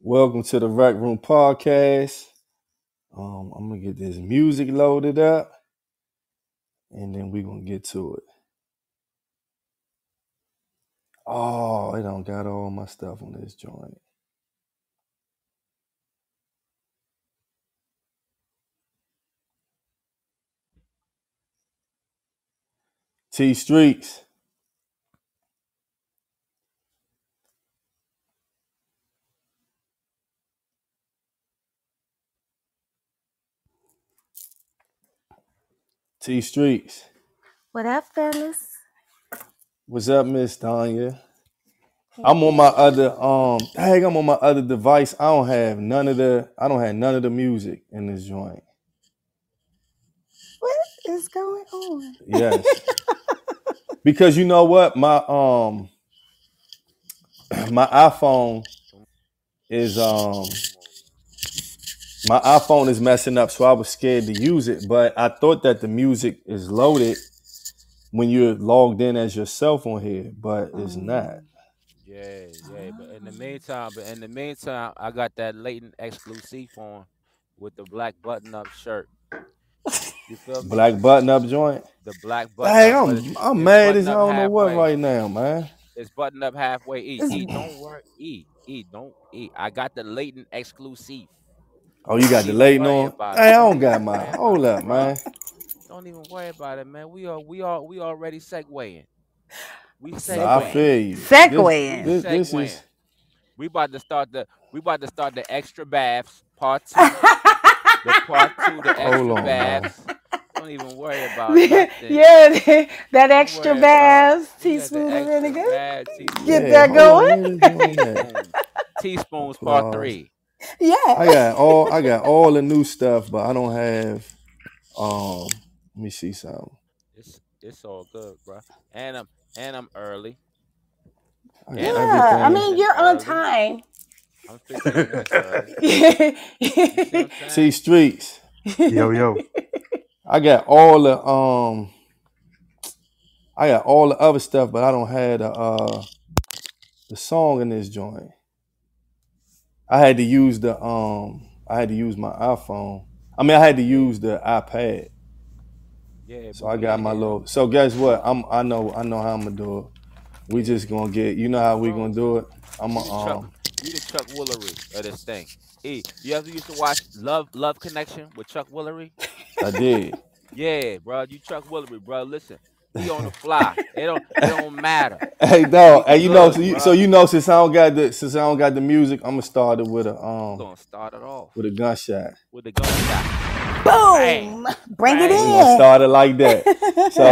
Welcome to the Rec Room Podcast. I'm gonna get this music loaded up, and then we're gonna get to it. Oh, it don't got all my stuff on this joint. T Streets. T Streets. What up, fellas? What's up, Miss Tanya? I'm on my other I'm on my other device. I don't have none of the music in this joint. What is going on? Yes. Because you know what? My iPhone is my iPhone is messing up, so I was scared to use it. But I thought that the music is loaded when you're logged in as yourself on here, but it's not. Yeah. But in the meantime, I got that latent exclusive on with the black button-up shirt. You feel me? Black button up joint. The black Dang, button-up, but I'm it's mad as buttoned I up don't know what halfway. right now, man. It's buttoned up halfway. Don't worry. Don't I got the latent exclusive. Oh, you got Don't the even latent worry on? about Hey, it. I Don't don't even got my worry hold about it, up, bro. man. Don't even worry about it, man. We already segueing. We Nah, I segueing. feel you. We Segwaying. This is segueing. We about to start the extra baths part two. The part two, the hold extra on now. baths. Don't even worry about Yeah, nothing. that Don't extra worry about it. baths, We got the teaspoon of extra vinegar. bad Get Yeah, that teaspoons. hold on. Where going. this joint at? Teaspoons. Teaspoons part Applause. three. Yeah. I got all the new stuff, but I don't have let me see something. It's all good, bro. And I'm early. I got And I'm Yeah. I 15 everything. mean, minutes you're on early. time. I'm 15 minutes early. You see what I'm T saying? Streets. Yo, yo. I got all the I got all the other stuff, but I don't have the song in this joint. I had to use my iPhone. I mean I had to Yeah. use the iPad. Yeah, So but I we got in my here though. little so guess what? I know how I'm gonna do it. We Yeah. just gonna get you know how we gonna Bro, do it? I'm you the Chuck a you the Chuck Woolery of this thing. You ever used to watch Love Connection with Chuck Woolery? I did. Yeah, bro, you Chuck Woolery, bro. Listen, we on the fly. It don't matter. Hey dog, We hey you know good, so bro. you know since I don't got the music, I'm gonna start it We gonna start it off with a gunshot. with the gunshot. Bang, Boom. Bring it We gonna bang. start it like that. So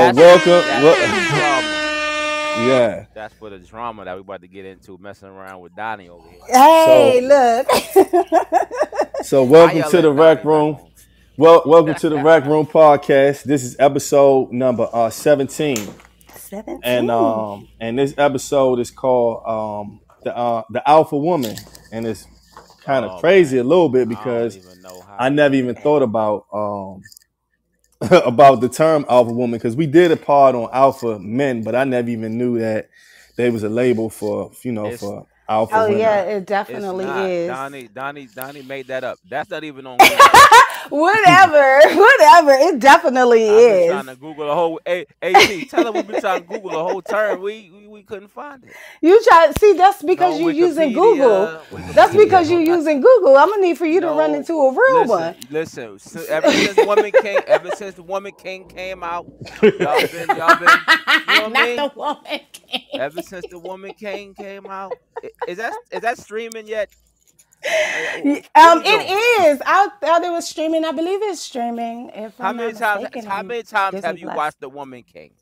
That's for the drama. yeah. That's for the drama that we about to get into, messing around with Donnie over here. Hey, So look. Why welcome y'all to the letting Rec Donnie back Room. on? Well, welcome to the Rec Room podcast. This is episode number 17, 17. and this episode is called the Alpha Woman, and it's kind of Oh crazy a man, little bit I don't because even know how I to never even. even thought about about the term Alpha Woman because we did a pod on Alpha Men, but I never even knew that there was a label for It's for Alpha Oh, it's yeah, women. not. it It's definitely not. is. Donnie made that up. That's not even on Google. Whatever. It definitely I've been is. trying to Google the whole AT. Tell her we've been trying to Google the whole term. We couldn't find it. You try see that's because No you're using Google. That's Wikipedia, because no you're nothing. using Google. I'm gonna need for you to run No, into a real one. listen. Ever since the Woman King came out, you know what I Not mean? the woman. Ever since the Woman King came out, is that streaming yet? What we doing? It is. I thought it was streaming. I believe it's streaming, if How I'm many not times? mistaken, How on many times Disney have you Plus. watched the Woman King?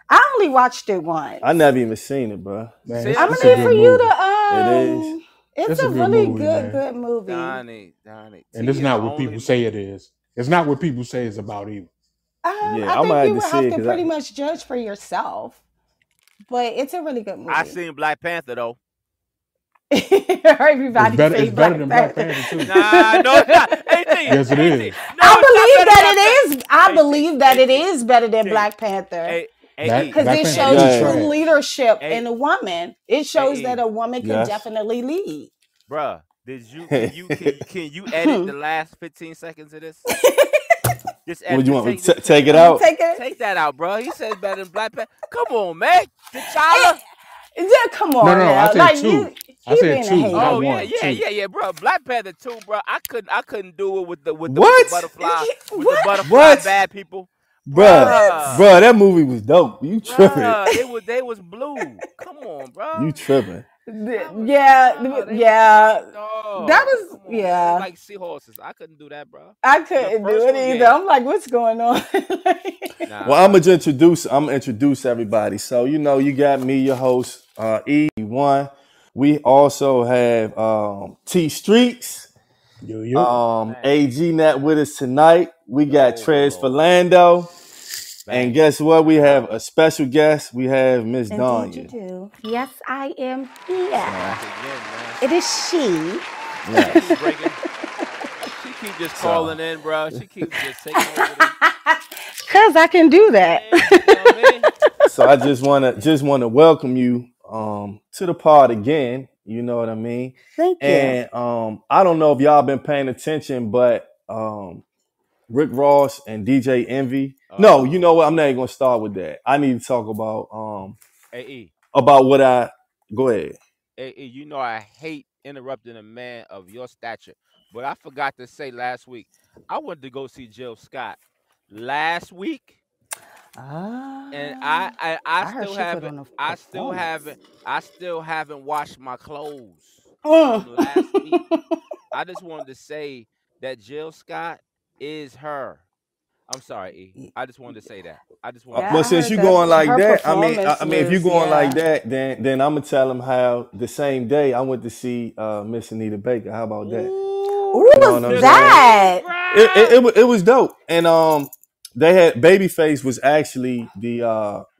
I only watched it I once. never even seen it, bro. Man, I'm it's gonna a Seriously, need for good you movie. It is. to it's It's a a good really movie, man. good movie. Donnie. And it's T is not the what only. people say it is. It's not what people say it's about either. Yeah, I I'm gonna think have you to would see have it to because pretty much judge for yourself. But it's a really good I movie. seen Black Panther though. Everybody say It's better Black than Black Panther. Panther too. Nah, no, it's not. Yes, it is. No, it's not better than Black Panther. I believe that it is better than AT, Black Panther. AT, Because Black it Panther shows two yeah, true trash. leadership A in a woman. It shows that A a woman can yes. definitely lead. bruh. Did you can you edit the last 15 seconds of this? Just What edit. you Just want me take to just take it I'm gonna out? take it. take that out, bro. He says better than Black Panther. Come on, man. T'Challa. Yeah, come No, on no, I now. said Like two. I he said being a two, not hater. Oh yeah, one. yeah, Two. yeah, yeah, bro. Black Panther 2, bro. I couldn't do it with the What? butterfly What? bad people, Bruh. bruh. What? Bruh, that movie was dope. You tripping. Bruh, they was blue. Come on, You bruh. tripping. I was Yeah, bruh. They was like yeah. That dog. was Come on, man. They yeah. like seahorses. I couldn't do that, bruh. I The couldn't do first it one, either. yeah. I'm like, what's going on? Nah, Well, I'm bruh. gonna introduce everybody. So you got me, your host, E1. We also have T Streets, Yo, yo. Man, AG Net with us tonight. We got yo, Trez yo, Philando. And bang guess what? in We the have house. a special guest. We have Miss Indeed, you Danya. do. Yes, I am here. So Back again, man. It is she. She keep yes. breaking. She keep just So calling in, bro. She keeps just taking over the. Cause I can You know do what I that. mean? You know what I mean? so I just wanna welcome you to the pod again. You know what I mean? Thank you. And I don't know if y'all been paying attention, but Rick Ross and DJ Envy. No, you know Oh, what? I'm not even gonna start with that. I need to talk AE, about what I go ahead. AE. You know I hate interrupting a man of your stature, but I forgot to say last week. I went to go see Jill Scott last week, and I Ah, I, I I heard still she put haven't on a I still performance. haven't I still haven't washed my clothes Mm. from last week. I just wanted to say that Jill Scott is her. I'm sorry, E. I just wanted to say that. I just wanted to Yeah, Well, say I that. since heard you that going like her that, I mean, performance if you was going like yeah. that, then I'm gonna tell them how the same day I went to see Miss Anita Baker. How about that? Who Ooh, You know the what was I'm the saying? queen, that? bruh. It was dope, and they had Babyface was actually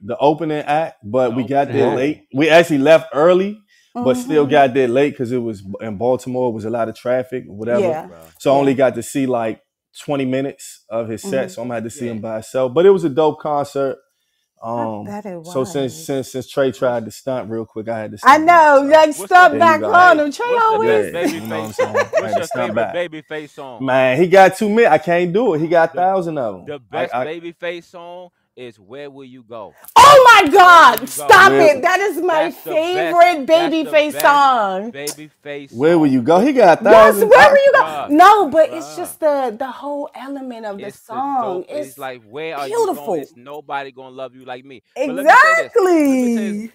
the opening act, The but we got opening there act. Whoa. late. We actually left early, but still Hmm. got there late because it was in Baltimore. It was a lot of traffic, whatever. Yeah, Yeah, bro. So I only yeah. got to see like 20 minutes of his set, Hmm. so I'm gonna have to see Yeah. him by himself. But it was a dope concert. I bet it So since was. since since Trey What's tried to stunt real quick, I had to I stunt back. know, So like what's the stuck there you back go. on hey? him. Trey What's the Yeah, best always. baby you know what I'm face? saying? I What's had to your stunt favorite back. baby face song? Man, he got too many. I can't do it. He got The 1,000 of them. the best baby face song is "Where Will You Go." Oh my Where will God! you go? Stop Where it. That is my That's the best. favorite That's the babyface best song. baby face where will song. you go? He got Yes, 1,000. where were you go? Bruh, No, but it's bruh. just the whole element of the It's the dope. song. It's It's like, where are you going? beautiful. It's nobody gonna love you like me. But let me say this. Let me say this Exactly.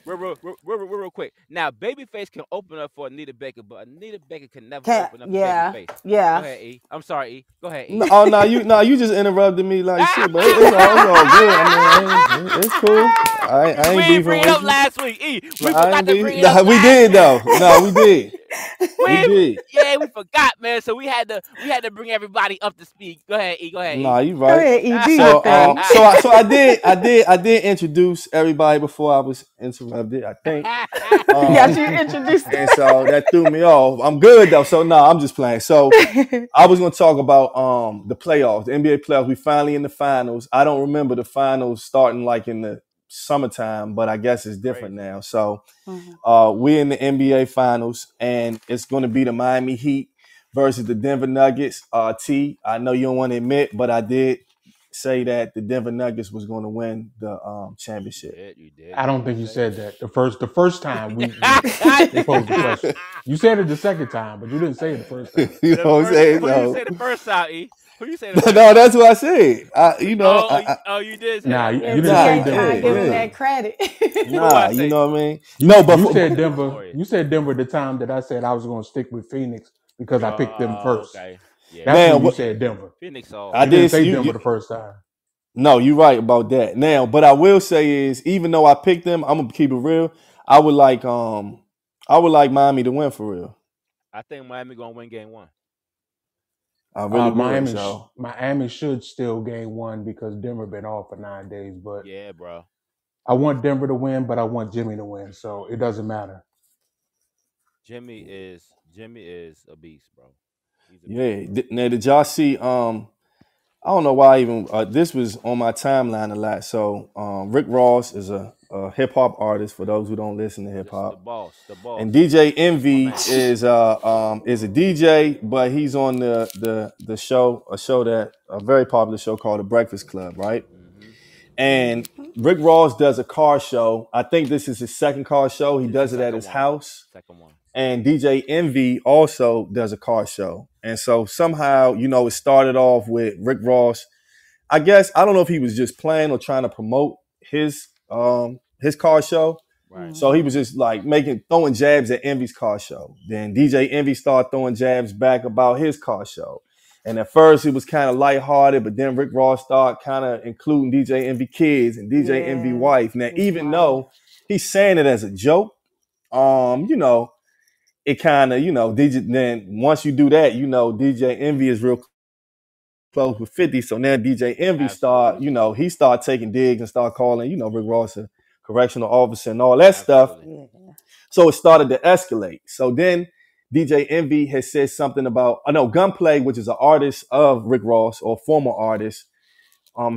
real quick. Now, Babyface can open up for Anita Baker, but Anita Baker can never Can't. open up for Yeah. Babyface. Go Yeah. ahead, E. I'm sorry, E. Go ahead, No, E. oh no, you just interrupted me like shit, but it's all good. I mean, it's cool. I We ain't ain't beefing bring it with up you. last week, E. No, We I forgot ain't to bring beefing. it up No, we last did week. though. No, we did. We did. Yeah, we forgot, man. So we had to bring everybody up to speed. Go ahead, E. Go ahead, No, E. you Go right. ahead, E. Do your So thing. I did introduce everybody before I was interrupted. I think. Yes, you introduced And so that threw me off. I'm good though. So no, I'm just playing. So it. I was gonna talk about the playoffs, the NBA playoffs. We finally in the finals. I don't remember the finals starting like in the summertime, but I guess it's different Crazy. now. So Mhm. we're in the NBA finals, and it's gonna be the Miami Heat versus the Denver Nuggets. T, I know you don't want to admit, but I did say that the Denver Nuggets was going to win the You championship. did. You did. I You don't did think you say said that. The first time they posed the question. You said it the second time, but you didn't say it the first time. You the know what I'm first. saying? Who you So say the first time, E? Who you say the first no, time? that's what I said. Oh, you did say Nah, that. you Yeah, Okay. didn't T say Nah, ain't Denver trying the to give yeah, first him yeah. that time. credit. Who I Nah, you say? know what I mean? You No, but you said Go Denver. for it. You said Denver the time that I said I was going to stick with Phoenix because I picked them first. Okay. Yeah. That's now when you what said Denver. Phoenix I all You didn't did right. see say you, Denver the first time. no, you're right about that. Now, but I will say is even though I picked them, I'm gonna keep it real. I would like I would like Miami to win for real. I think Miami gonna win game one. I really would. Miami So Miami should still gain one because Denver been off for 9 days. But Yeah, bro. I want Denver to win, but I want Jimmy to win, so it doesn't matter. Jimmy is a beast, bro. He's a beast, yeah. bro. Now did y'all see I don't know why I even this was on my timeline a lot. So Rick Ross is a hip hop artist. For those who don't listen to hip This hop, the boss. and DJ My Envy man. is a DJ, but he's on the show, a show that a very popular show called The Breakfast Club, right? Mm-hmm. And Mm-hmm. Rick Ross does a car show. I think this is his second car show. He This is does the it at second his one. house. Second one. And DJ Envy also does a car show. And so somehow, it started off with Rick Ross. I guess I don't know if he was just playing or trying to promote his car show. Right. So he was just like throwing jabs at Envy's car show. Then DJ Envy started throwing jabs back about his car show. And at first it was kind of lighthearted, but then Rick Ross started kind of including DJ Envy kids and DJ Envy Yeah, wife. Now, his even wife. though he's saying it as a joke, it kind of, DJ, then once you do that, DJ Envy is real close with 50. So now DJ Envy Absolutely. he start taking digs and start calling, Rick Ross a correctional officer and all that stuff. Absolutely. Yeah. So it started to escalate. So then DJ Envy has said something about, I know Gunplay, which is an artist of Rick Ross or former artist,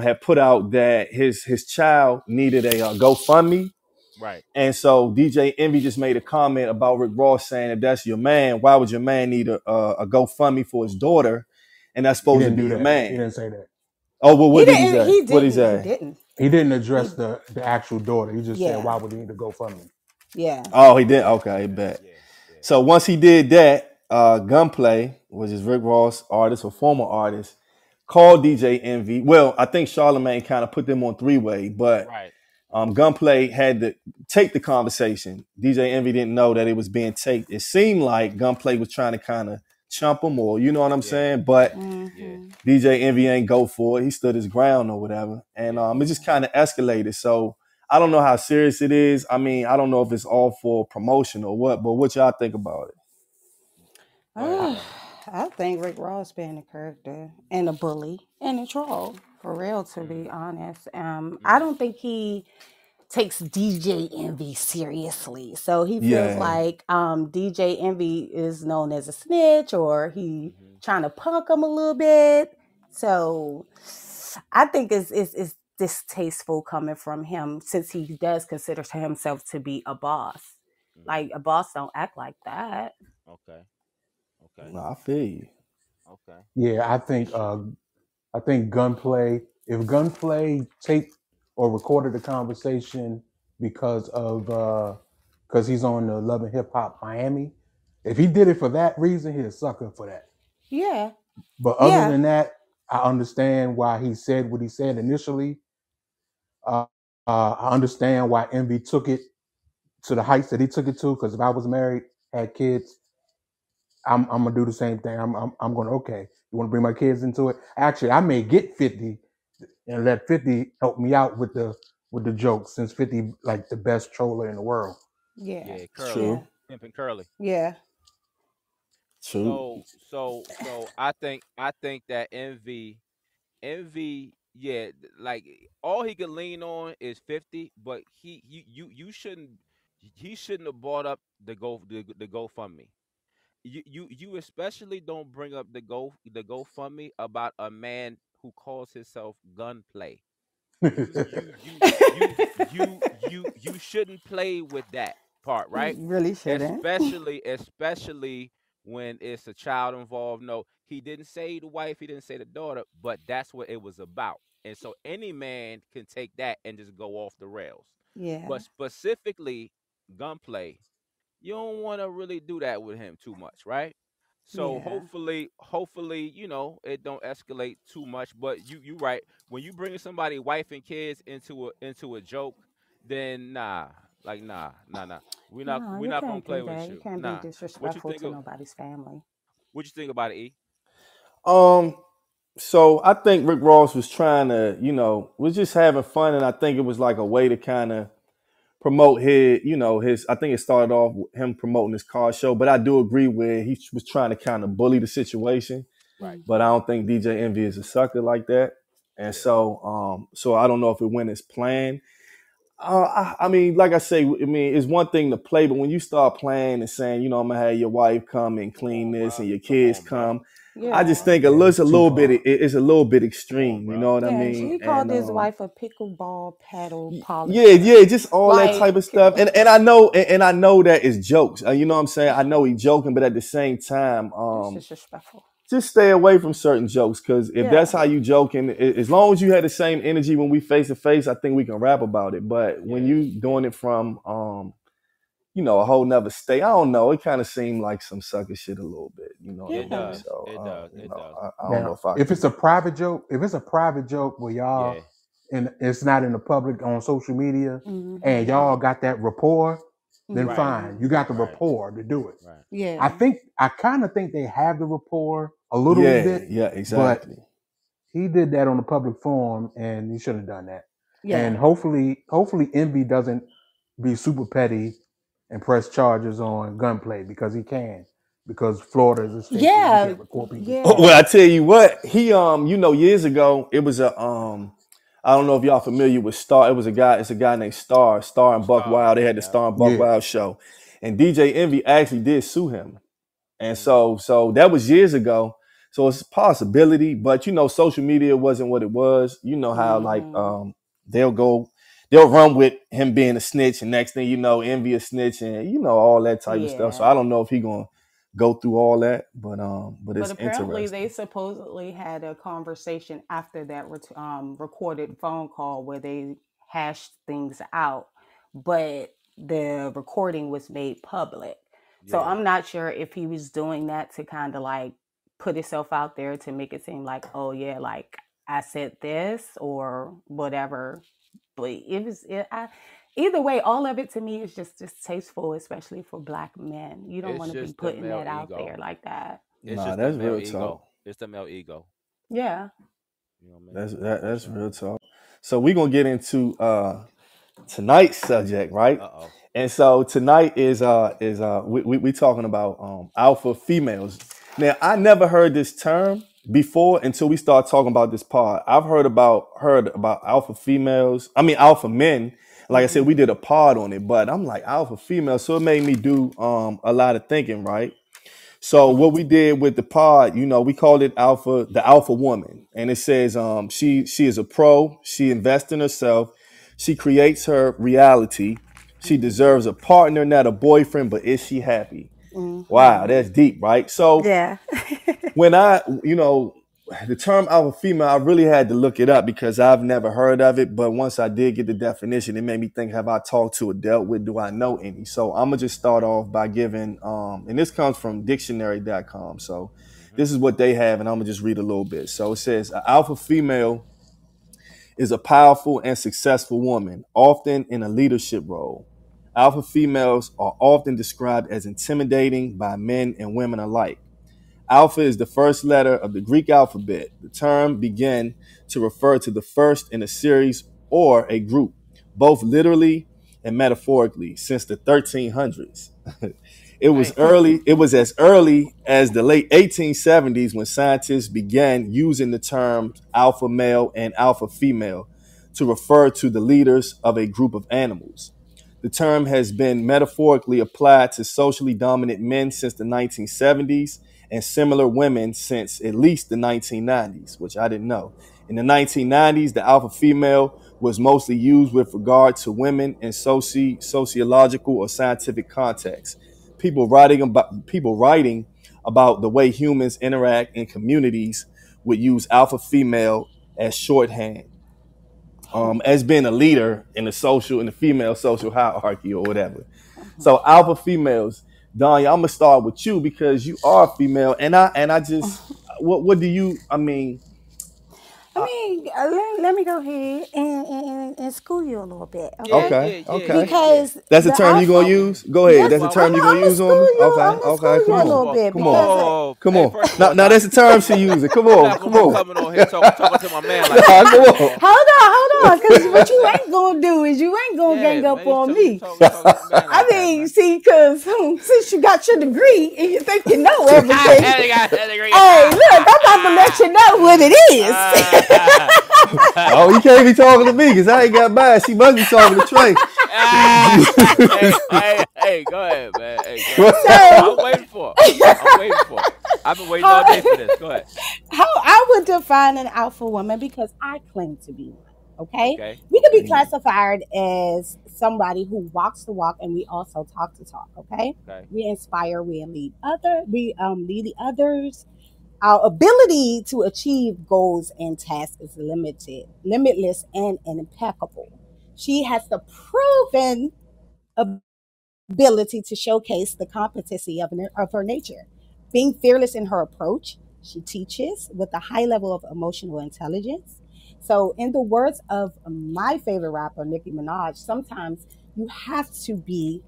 had put out that his child needed a GoFundMe. Right. And so DJ Envy just made a comment about Rick Ross saying, if that's your man, why would your man need a GoFundMe for his daughter? And that's He supposed to didn't be do your that. He man. didn't say that. Oh, well, He what did he didn't. say? He What did he didn't. He say? didn't. He didn't address He. the actual daughter. He just said, Yeah. "Why would he need to go fund me?" Yeah. Oh, he did? Okay, bet. Yeah. Yeah. So once he did that, Gunplay, which is Rick Ross artist or former artist, called DJ Envy. Well, I think Charlamagne kind of put them on three-way, but Right. Gunplay had to take the conversation. DJ Envy didn't know that it was being taped. It seemed like Gunplay was trying to kind of chump him, or you know what I'm Yeah. saying? Yeah. But Yeah. Mm-hmm. DJ Envy ain't go for it. He stood his ground or whatever. And Yeah. it just kind of escalated. So I don't know how serious it is. I mean, I don't know if it's all for promotion or what, but what y'all think about it? Go ahead, Uh, Sal. I think Rick Ross being a character and a bully and a troll, for real, to Mm. be honest. I Mm. don't think he takes DJ Envy seriously. So he feels Yeah. like DJ Envy is known as a snitch, or he Mm-hmm. trying to punk him a little bit. So I think it's distasteful coming from him, since he does consider himself to be a boss. Mm-hmm. Like, a boss don't act like that. Okay. Okay. No, I feel you. Okay. Yeah, I think Gunplay. If Gunplay taped or recorded the conversation because he's on the Love and Hip Hop Miami, if he did it for that reason, he's a sucker for that. Yeah. But other Yeah. than that, I understand why he said what he said initially. I understand why Envy took it to the heights that he took it to. Because if I was married, had kids, I'm gonna do the same thing. I'm going, okay, you want to bring my kids into it? Actually, I may get 50 and let 50 help me out with the jokes, since 50 like the best troller in the world. Yeah. Yeah. Curly. Yeah. True. Pimping Curly. Yeah. True. So I think that envy, yeah, like all he could lean on is 50, but you shouldn't, he shouldn't have brought up the GoFundMe. You especially don't bring up the GoFundMe about a man who calls himself Gunplay. You shouldn't play with that part, You right? really shouldn't. Especially when it's a child involved. No, he didn't say the wife, he didn't say the daughter, but that's what it was about. And so any man can take that and just go off the rails. Yeah. But specifically Gunplay, you don't want to really do that with him too much, right? So Yeah. hopefully, it don't escalate too much. But you right. When you bring somebody wife and kids into a joke, then nah. We're not No, we're you not gonna can't play do with that. You you. can't be Nah. What you disrespectful think to of nobody's family. what you think about it, E? Um, so I think Rick Ross was trying to, was just having fun, and I think it was like a way to kind of promote his. I think it started off with him promoting his car show, but I do agree with he was trying to kind of bully the situation. Right. But Mm-hmm. I don't think DJ Envy is a sucker like that, and Yeah. so I don't know if it went as planned. I mean, like I say, I mean, it's one thing to play, but when you start playing and saying, I'm gonna have your wife come and Come clean on, this, bruh. and your Come kids on, bruh. come, I just Yeah. think Yeah, it's a too little bit far. it's a little bit Come on, extreme. You bro. know what I Yeah, mean? he called And his wife a pickleball paddle yeah, polisher. yeah, just all that type Like, of stuff. And I know that it's jokes. You know what I'm saying? I know he's joking, but at the same time, that's disrespectful. just stay away from certain jokes because if that's Yeah. how you joking, as long as you had the same energy when we face to face, I think we can rap about it. But when Yeah, you yeah. doing it from a whole nother state, I don't know. It kind of seemed like some sucker shit a little bit. You know what I It mean? Yeah. does. So It does. It does. I don't know Now, if I if could. it's a private joke, where Yeah. y'all and it's not in the public on social media, and Mm-hmm. y'all got that rapport, then Right. fine. You Mm-hmm. got the Right. rapport to do it. Right. Yeah. I kind of think they have the rapport a little Yeah, bit, yeah, but exactly. he did that on a public forum, and he shouldn't have done that. Yeah. And hopefully, Envy doesn't be super petty and press charges on gunplay because he can, because Florida is a state where you Yeah. can't record people's Well, Yeah. I calls. tell you what, he years ago, it was a I don't know if y'all familiar with Star. It's a guy named Star and Buck Star. Wild. They had the Yeah. Star and Buck Yeah, Wild show. And DJ Envy actually did sue him. And Mm. so that was years ago. So it's a possibility, but social media wasn't what it was. You know how like Mm-hmm. they'll go they'll run with him being a snitch, and next thing you know, Envy a snitch, and all that type of stuff. So I Yeah. don't know if he gonna go through all that, but But it's apparently, they interesting. supposedly had a conversation after that recorded phone call where they hashed things out, but the recording was made public. So Yeah. I'm not sure if he was doing that to kind of like put himself out there to make it seem like, oh yeah, like I said this or whatever. But either way, all of it to me is just distasteful, especially for black men. You don't It's want to be just the putting male that out there ego. like that. It's Nah, just the that's male real talk. ego. It's the male ego. Yeah. You know what I mean? For That's sure. real talk. So we're gonna get into tonight's subject, right? Uh-oh. And so tonight is we talking about alpha females. Now I never heard this term before until we start talking about this pod. I've heard about alpha females. I mean alpha men. Like I said, we Mm-hmm. did a pod on it, but I'm like alpha female, so it made me do a lot of thinking, right? So what we did with the pod, we called it the alpha woman. And it says she is a pro, she invests in herself, she creates her reality, she Mm-hmm. deserves a partner, not a boyfriend, but is she happy? Wow, Mm-hmm. that's deep, right? So Yeah. when the term alpha female, I really had to look it up because I've never heard of it. But once I did get the definition, it made me think, have I talked to or dealt with? Do I know any? So I'm going to just start off by giving, and this comes from dictionary.com. So Hmm. this is what they have, and I'm going to just read a little bit. So it says, an alpha female is a powerful and successful woman, often in a leadership role. Alpha females are often described as intimidating by men and women alike. Alpha is the first letter of the Greek alphabet. The term began to refer to the first in a series or a group, both literally and metaphorically, since the 1300s. Dang. It was as early as the late 1870s when scientists began using the terms alpha male and alpha female to refer to the leaders of a group of animals. The term has been metaphorically applied to socially dominant men since the 1970s and similar women since at least the 1990s, which I didn't know. In the 1990s, the alpha female was mostly used with regard to women in sociological or scientific contexts. People writing about the way humans interact in communities would use alpha female as shorthand, as being a leader in the female social hierarchy or whatever. Mhm. So alpha females, Danya, I'm gonna start with you because you are female, and I just what do you? I mean, I uh, mean, let me go ahead and school you a little bit, Yeah, okay? okay, yeah, yeah, okay. yeah, yeah. Because That's the the term you You gonna alpha, alpha. use. Go ahead. yes, That's the You alpha term you gonna I'm gonna use on me. school you. Okay, I'm gonna okay. school you Come a First on, of little all, bit come on, because whoa, come hey, on. first of all, Now now that's the term she using. Come you're on, not come gonna be on. coming on here talking to my man like Nah, that. come First of on. all, hold on, because you know what what I'm you saying? ain't gonna do is you ain't gonna Yeah, gang up man, you on talk, you me. talk, talking to my man I like that, mean, man. see, because since you got your degree and you think you know everything, They got that degree. hey, look, I'm about to let you know what it is. Oh, you can't be talking to me because I ain't got mine. She must be talking to Trey. Hey, go ahead, man. Hey, go ahead. So, I'm waiting for. I'm waiting for. I've been waiting all how day for this. Go ahead. how I would define an alpha woman because I claim to be one. Okay, Okay. we could be Okay. Mm. classified as somebody who walks the walk, and we also talk the talk. Okay, Okay. we inspire, we lead the others. Our ability to achieve goals and tasks is limitless, and impeccable. She has the proven ability to showcase the competency of her nature. Being fearless in her approach, she teaches with a high level of emotional intelligence. So, in the words of my favorite rapper, Nicki Minaj, sometimes you have to be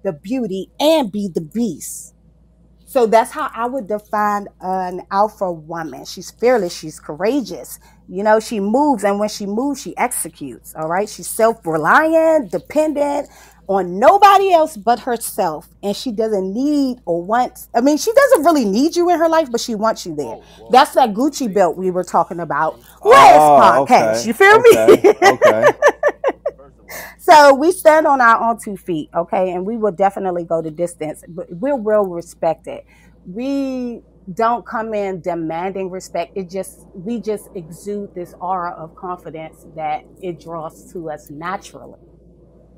the beauty and be the beast. So that's how I would define an alpha woman. She's fearless, she's courageous. You know, she moves, and when she moves, she executes. All right. She's self reliant, dependent on nobody else but herself. And she doesn't need or want, I mean, she doesn't really need you in her life, but she wants you there. Whoa, whoa, That's that whoa. Gucci See, belt we were talking about see. last Oh, podcast. okay. You feel Okay. me? Okay. First of all, So we stand on our own 2 feet, okay, and we will definitely go the distance. But we're well respected. We don't come in demanding respect. We just exude this aura of confidence that it draws to us naturally.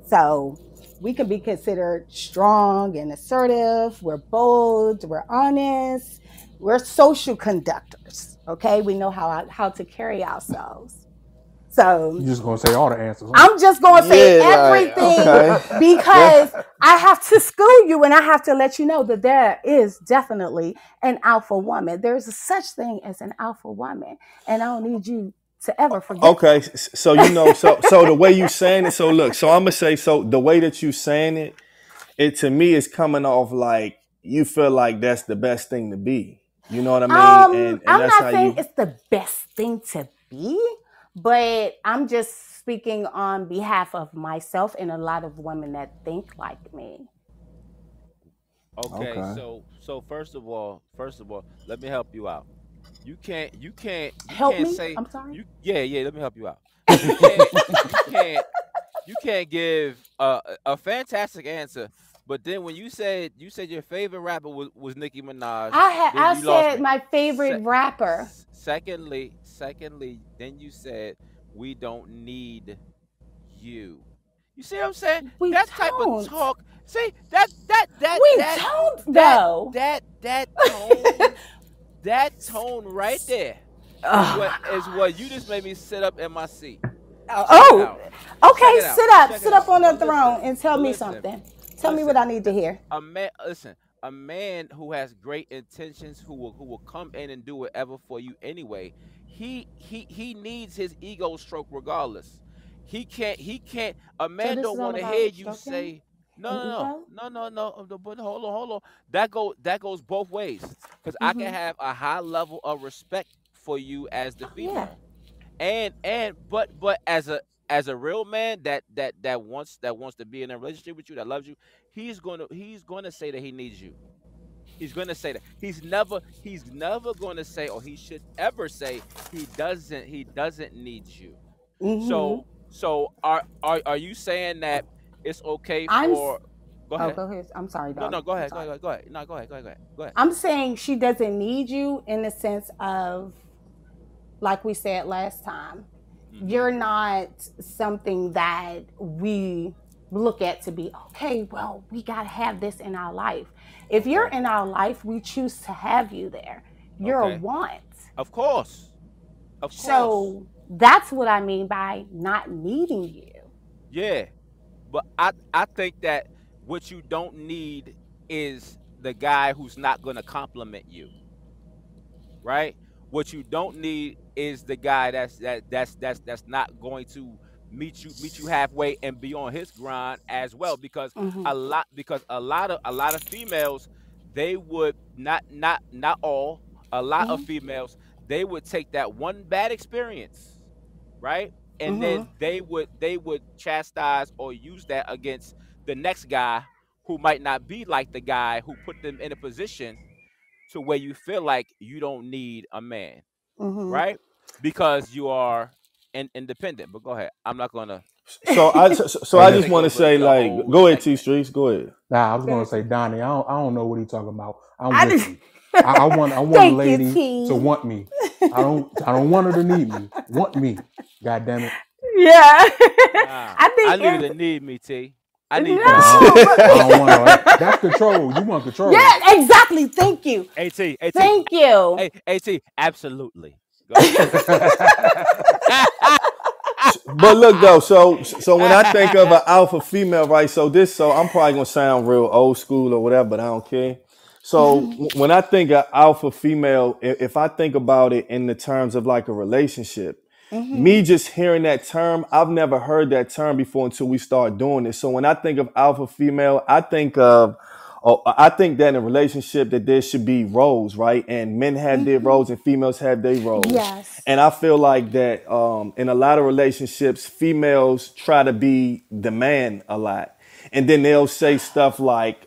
So we can be considered strong and assertive. We're bold. We're honest. We're social conductors. Okay, we know how to carry ourselves. So You just gonna say all the answers, huh? I'm just going to say Yeah, like, everything okay. Yeah. because I have to school you and I have to let you know that there is definitely an alpha woman. There's a such thing as an alpha woman. And I don't need you to ever forget Okay. that. So so the way you saying it, so look, so I'm gonna say, so the way that you saying it to me is coming off like you feel like that's the best thing to be. You know what I mean? And I'm that's not how saying you. it's the best thing to be, but I'm just speaking on behalf of myself and a lot of women that think like me. okay. Okay. So first of all, let me help you out. You Help can't me. say I'm sorry. you. Yeah, yeah. Let me help you out. You can't, you can't, you can't give a fantastic answer, but then when you said your favorite rapper was Nicki Minaj, then I you lost said me. my favorite Se- rapper. secondly, then you said we don't need you. You see what I'm saying? We That type of don't. talk. See that that that We that don't that though. that tone, that tone right there is Oh my what you gosh. just made me sit up in my seat. Check it Oh, out. Check okay. it out. Sit up. Check it Sit up out. on the But listen, throne and tell but me listen, something. Tell me what listen. I need to hear. A man, listen. A man who has great intentions, who will come in and do whatever for you anyway. He needs his ego stroke regardless. He can't. A So man this don't is all want to hear about you stroking say no, and no, ego. no, no, no, no. But hold on. That goes both ways. Because I can Mm-hmm. have a high level of respect for you as the Oh yeah. female, and but as a real man that wants to be in a relationship with you, that loves you, he's gonna say that he needs you. He's gonna say that he's never gonna say, or he should ever say, he doesn't need you. Mm-hmm. So are you saying that it's okay I'm. for? Go Oh, ahead. go ahead. I'm sorry, No, dog. no, go I'm ahead, go sorry. ahead, go ahead. No, go ahead. I'm saying she doesn't need you in the sense of, like we said last time, Mm-hmm. you're not something that we look at to be okay. Well, we got to have this in our life. If you're Okay. in our life, we choose to have you there. You're a Okay. want. Of course. Of course. So that's what I mean by not needing you. Yeah. But I think that what you don't need is the guy who's not going to compliment you, right? What you don't need is the guy that's not going to meet you halfway and be on his grind as well, because Mm-hmm. a lot of females, they would not all, a lot of Mm-hmm. females, they would take that one bad experience, right? And Mm-hmm. then they would chastise or use that against the next guy who might not be like the guy who put them in a position to where you feel like you don't need a man, Mm-hmm. right? Because you are independent. But go ahead. I'm not gonna So Hey, I just listen. take want to over say, the like, whole go ahead, T segment. Streets, go ahead. Nah, I was Go gonna ahead, say T. Donnie. I don't know what he's talking about. I'm I with just, you. I want a Thank you, lady to T. want me. I don't want her to need me. Want me. God damn it. Yeah. Nah, I I think need her it's to need me, T. I need No, that. I don't want all that. no. That's control. You want control. Yeah, exactly. Thank you. At, Thank you. At, absolutely. Go ahead. But look though, so when I think of an alpha female, right? So I'm probably gonna sound real old school or whatever, but I don't care. So when I think of alpha female, if I think about it in the terms of like a relationship, Hmm. me just hearing that term, I've never heard that term before until we start doing it. So when I think of alpha female, I think that in a relationship that there should be roles, right? And men have their Hmm. roles and females have their roles. Yes. And I feel like that in a lot of relationships, females try to be the man a lot. And then they'll say stuff like,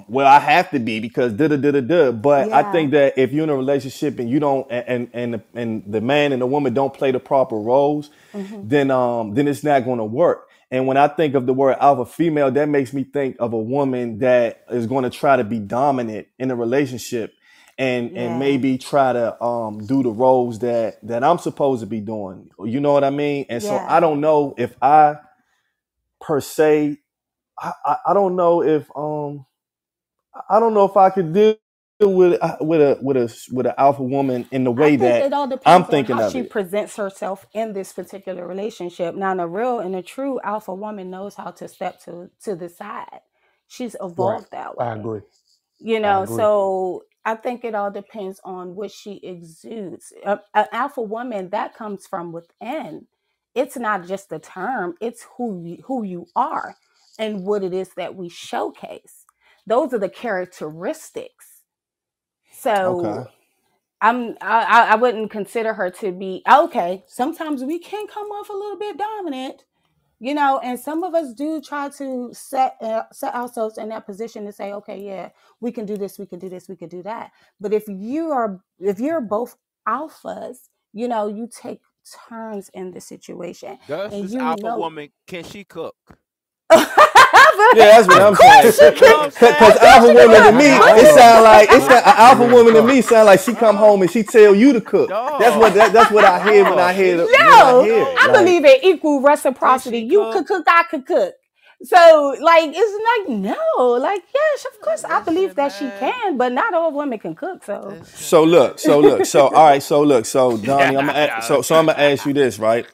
well, I have to be because da da da da da. But I Yeah. think that if you're in a relationship and you don't and the man and the woman don't play the proper roles, Hmm. then it's not gonna work. And when I think of the word alpha female, that makes me think of a woman that is going to try to be dominant in a relationship and Yeah. maybe try to do the roles that I'm supposed to be doing. You know what I mean? And so I Yeah. don't know if I per se I don't know if I don't know if I could deal with an alpha woman in the I way think that it all I'm depends on thinking how of she it. presents herself in this particular relationship. Now, the real and the true alpha woman knows how to step to the side. She's Right. evolved that I way. agree. You I know, agree. so I think it all depends on what she exudes. An alpha woman that comes from within. It's not just a term; it's who you are and what it is that we showcase. Those are the characteristics. Okay. So I wouldn't consider her to be okay. Sometimes we can come off a little bit dominant, you know, and some of us do try to set ourselves in that position to say, okay, yeah, we can do this, we can do this, we can do that. But if you're both alphas, you know, you take turns in the situation, Does and this you alpha know. woman, can she cook? Yeah, that's what Of I'm course saying. she You know could. what I'm Cause saying? Of course alpha she woman to could. I me, got But it all of them. sound like I got an alpha real woman to talk. me sound like she come home and she tell you to cook. Dog, That's what I hear when I dog, hear when I no, hear it. I no. Like, believe in equal Can reciprocity. she You cook? could cook, I could cook. So, like, it's like, no, like, yes, of course, I believe Listen, that she man. can, but not all women can cook. So, Listen, so man. look, so look, so all right, so look, so Yeah, Donnie, no. I'm gonna ask you this, right?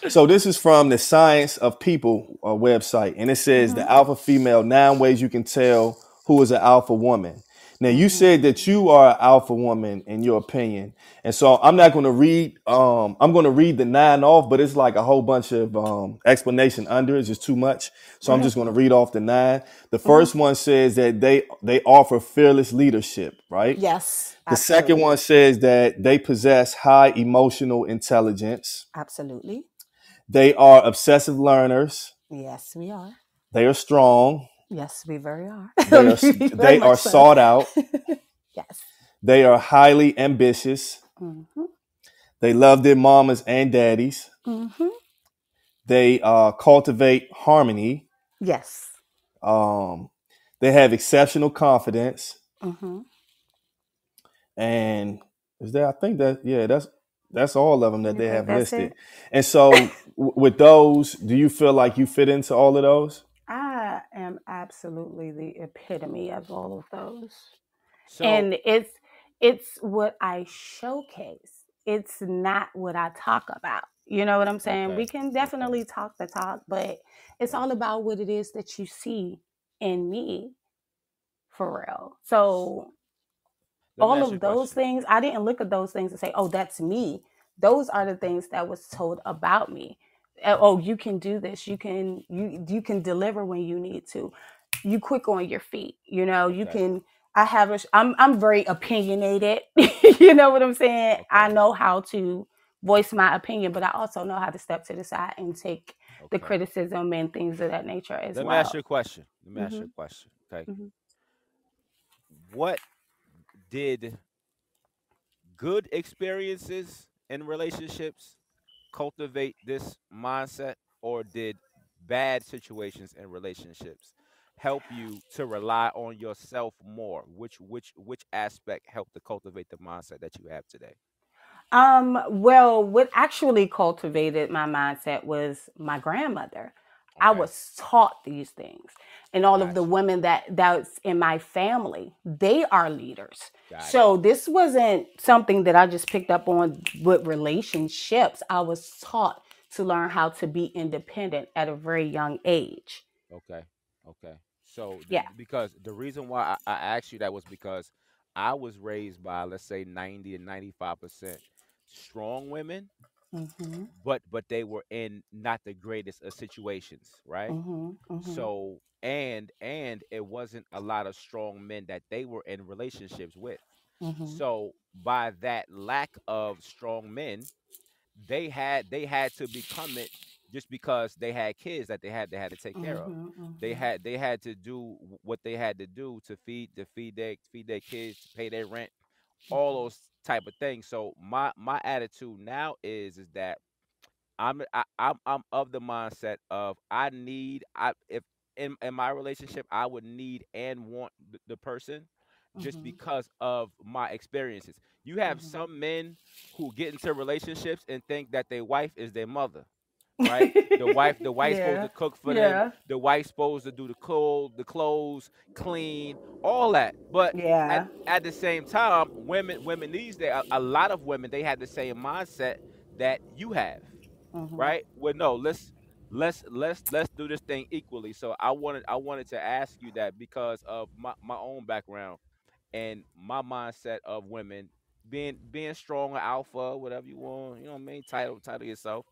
So this is from the Science of People website, and it says hmm. the alpha female 9 ways you can tell who is an alpha woman. Now you said Hmm. that you are an alpha woman in your opinion, and so I'm not going to read. I'm going to read the 9 off, but it's like a whole bunch of explanation under it. It's just too much, so I'm Okay. just going to read off the 9. The Hmm. first one says that they offer fearless leadership, right? Yes, The second absolutely. one says that they possess high emotional intelligence. Absolutely. They are obsessive learners. Yes, we are. They are strong. Yes, we very are. They are Very they much are so. sought out. Yes. They are highly ambitious. Hmm. They love their mamas and daddies. Hmm. They cultivate harmony. Yes. Um, they have exceptional confidence. Hmm. And is there? I think that yeah, that's all of them that You they think have that's listed. it? And so with those, do you feel like you fit into all of those? I am absolutely the epitome of all of those. So, And it's what I showcase. It's not what I talk about. You know what I'm saying? okay, We can okay, definitely talk the talk, but it's okay. all about what it is that you see in me for real. So Let me all ask you a of those question. things, I didn't look at those things and say, "Oh, that's me." Those are the things that was told about me. Oh, you can do this. You can deliver when you need to. You quick on your feet. You know, you Okay, can I'm very opinionated. You know what I'm saying? I okay, know how to voice my opinion, but I also know how to step to the side and take the okay. criticism and things of that nature as Let me ask well. you a question. Let me ask you Mhm. a question. Okay. Mhm. What did good experiences in relationships cultivate this mindset, or did bad situations in relationships help you to rely on yourself more? Which aspect helped to cultivate the mindset that you have today? Well, what actually cultivated my mindset was my grandmother. I Okay, was taught these things. And all of the got you. women that's in my family, they are leaders. Got it. So this wasn't something that I just picked up on with relationships. I was taught to learn how to be independent at a very young age. Okay. Okay. So, Yeah. because the reason why I asked you that was because I was raised by, let's say, 90 and 95% strong women, Mhm. but they were in not the greatest of situations, right? Mhm. Mhm. So, and it wasn't a lot of strong men that they were in relationships with. Mhm. So, by that lack of strong men, they had to become it just because they had kids that they had to take care of. Mhm. They had to do what they had to do to feed their kids, to pay their rent, all those type of things. So my attitude now is that I'm of the mindset of I need I if in my relationship I would need and want the person just Mhm. because of my experiences. You have Mhm. some men who get into relationships and think that their wife is their mother, right? The wife's supposed Yeah. to cook for them. Yeah. The wife's supposed to do the clothes, clean, all that. But at Yeah. at the same time, women these days, a lot of women, they have the same mindset that you have, Mhm. right? Well, no, let's do this thing equally. So I wanted to ask you that because of my own background and my mindset of women being strong or alpha, whatever you want, you know what I mean? Title yourself.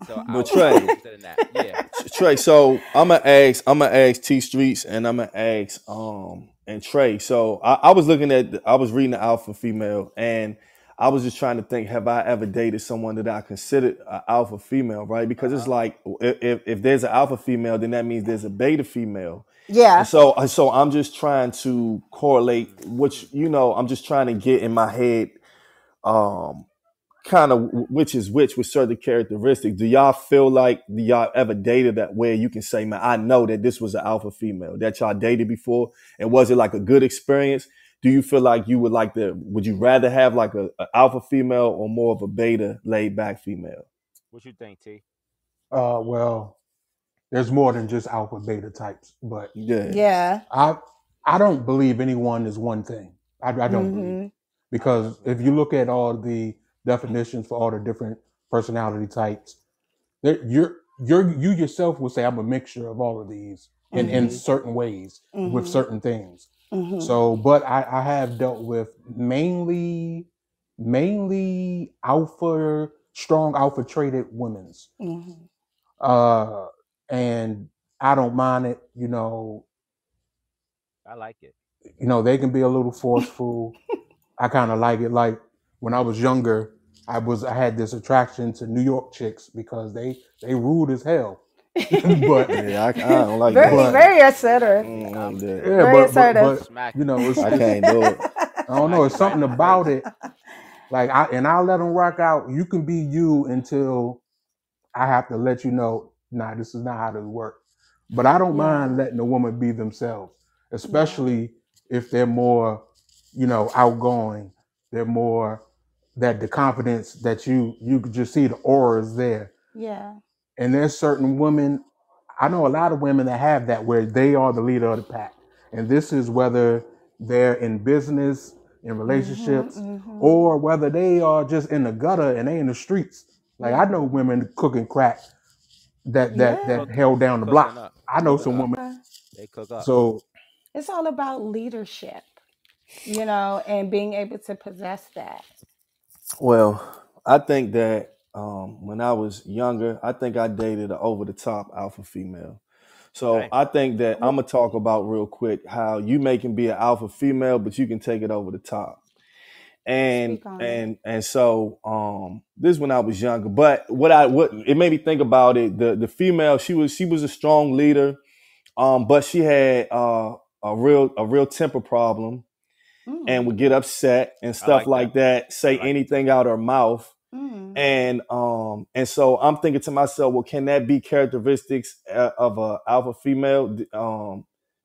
So I But was I was Trey, interested in that. Yeah. Trey, so I'm gonna ask T Streets and I'm gonna ask and Trey. So I was reading the alpha female and I was just trying to think, have I ever dated someone that I considered an alpha female, right? Because it's Uh-huh. like if there's an alpha female, then that means there's a beta female. And Yeah. so I'm just trying to correlate which, Mm-hmm. I'm just trying to get in my head um kind of which is which with certain characteristics. Do y'all feel like, do y'all ever dated that where you can say, man, I know that this was an alpha female that y'all dated before, and was it like a good experience? Do you feel like you would like to? Would you rather have like a alpha female or more of a beta laid back female? What you think, T? Well, there's more than just alpha beta types, but Yeah, Yeah. I I don't believe anyone is one thing. I don't believe it Mhm. I because definitely if you don't. look at all the definitions for all the different personality types, you yourself will say I'm a mixture of all of these in Mhm. hmm certain ways with Mhm. certain things. Mhm. So, but I have dealt with mainly strong alpha traded women's, Mhm. uh, and I don't mind it. I like it. They can be a little forceful. I kind of like it. Like when I was younger, I had this attraction to New York chicks because they rude as hell. but yeah, I don't like Very, that. but very I assertive. don't I'm like that. yeah, Very I'm assertive. smacking you. I it's can't do it. I don't know. Smack It's you right in something the about face. it. Like I'll let them rock out. You can be you until I have to let you know, nah, this is not how this works. But I don't mind Yeah. letting a woman be themselves, Yeah. especially if they're more, outgoing. They're more that the confidence that you could just see the aura is there. Yeah. And there's certain women, I know a lot of women that have that where they are the leader of the pack. And this is whether they're in business, in Mhm. relationships, Mhm. or whether they are just in the gutter and they in the streets. Like I Yeah. know women cooking crack that that Yeah. that held down the Cooking block. up. I know Cooking some up. women. Okay. They cook up. So It's all about leadership, and being able to possess that. Well, I think that when I was younger, I think I dated an over the top alpha female. So Okay. I think that I'm Wh- gonna talk about real quick how you may can be an alpha female, but you can take it over the top. And Speak on it. and and so this is when I was younger. But what it made me think about it, the female, she was a strong leader, but she had a real temper problem and Mm. would get upset and I stuff like that. like that, I say like it too. anything out her mouth. Mm. And so I'm thinking to myself, well, can that be characteristics of a alpha female?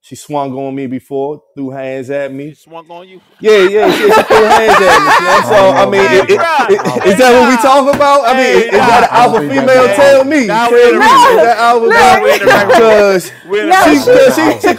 She swung on me before, threw hands at She me. swung on you. Yeah, she threw hands at me. You know? I don't So I know mean, about Hey, that, bro. bruh. is Hey, that what we nah. talking about? I mean, Hey, is that an nah. I don't alpha think that's female? an Hey, Tell alpha. me, now we in tell the me, right is room. that alpha? Now we Nah, in the right Nah, room. because We in the No, right she, nah, room. that's cause an alpha.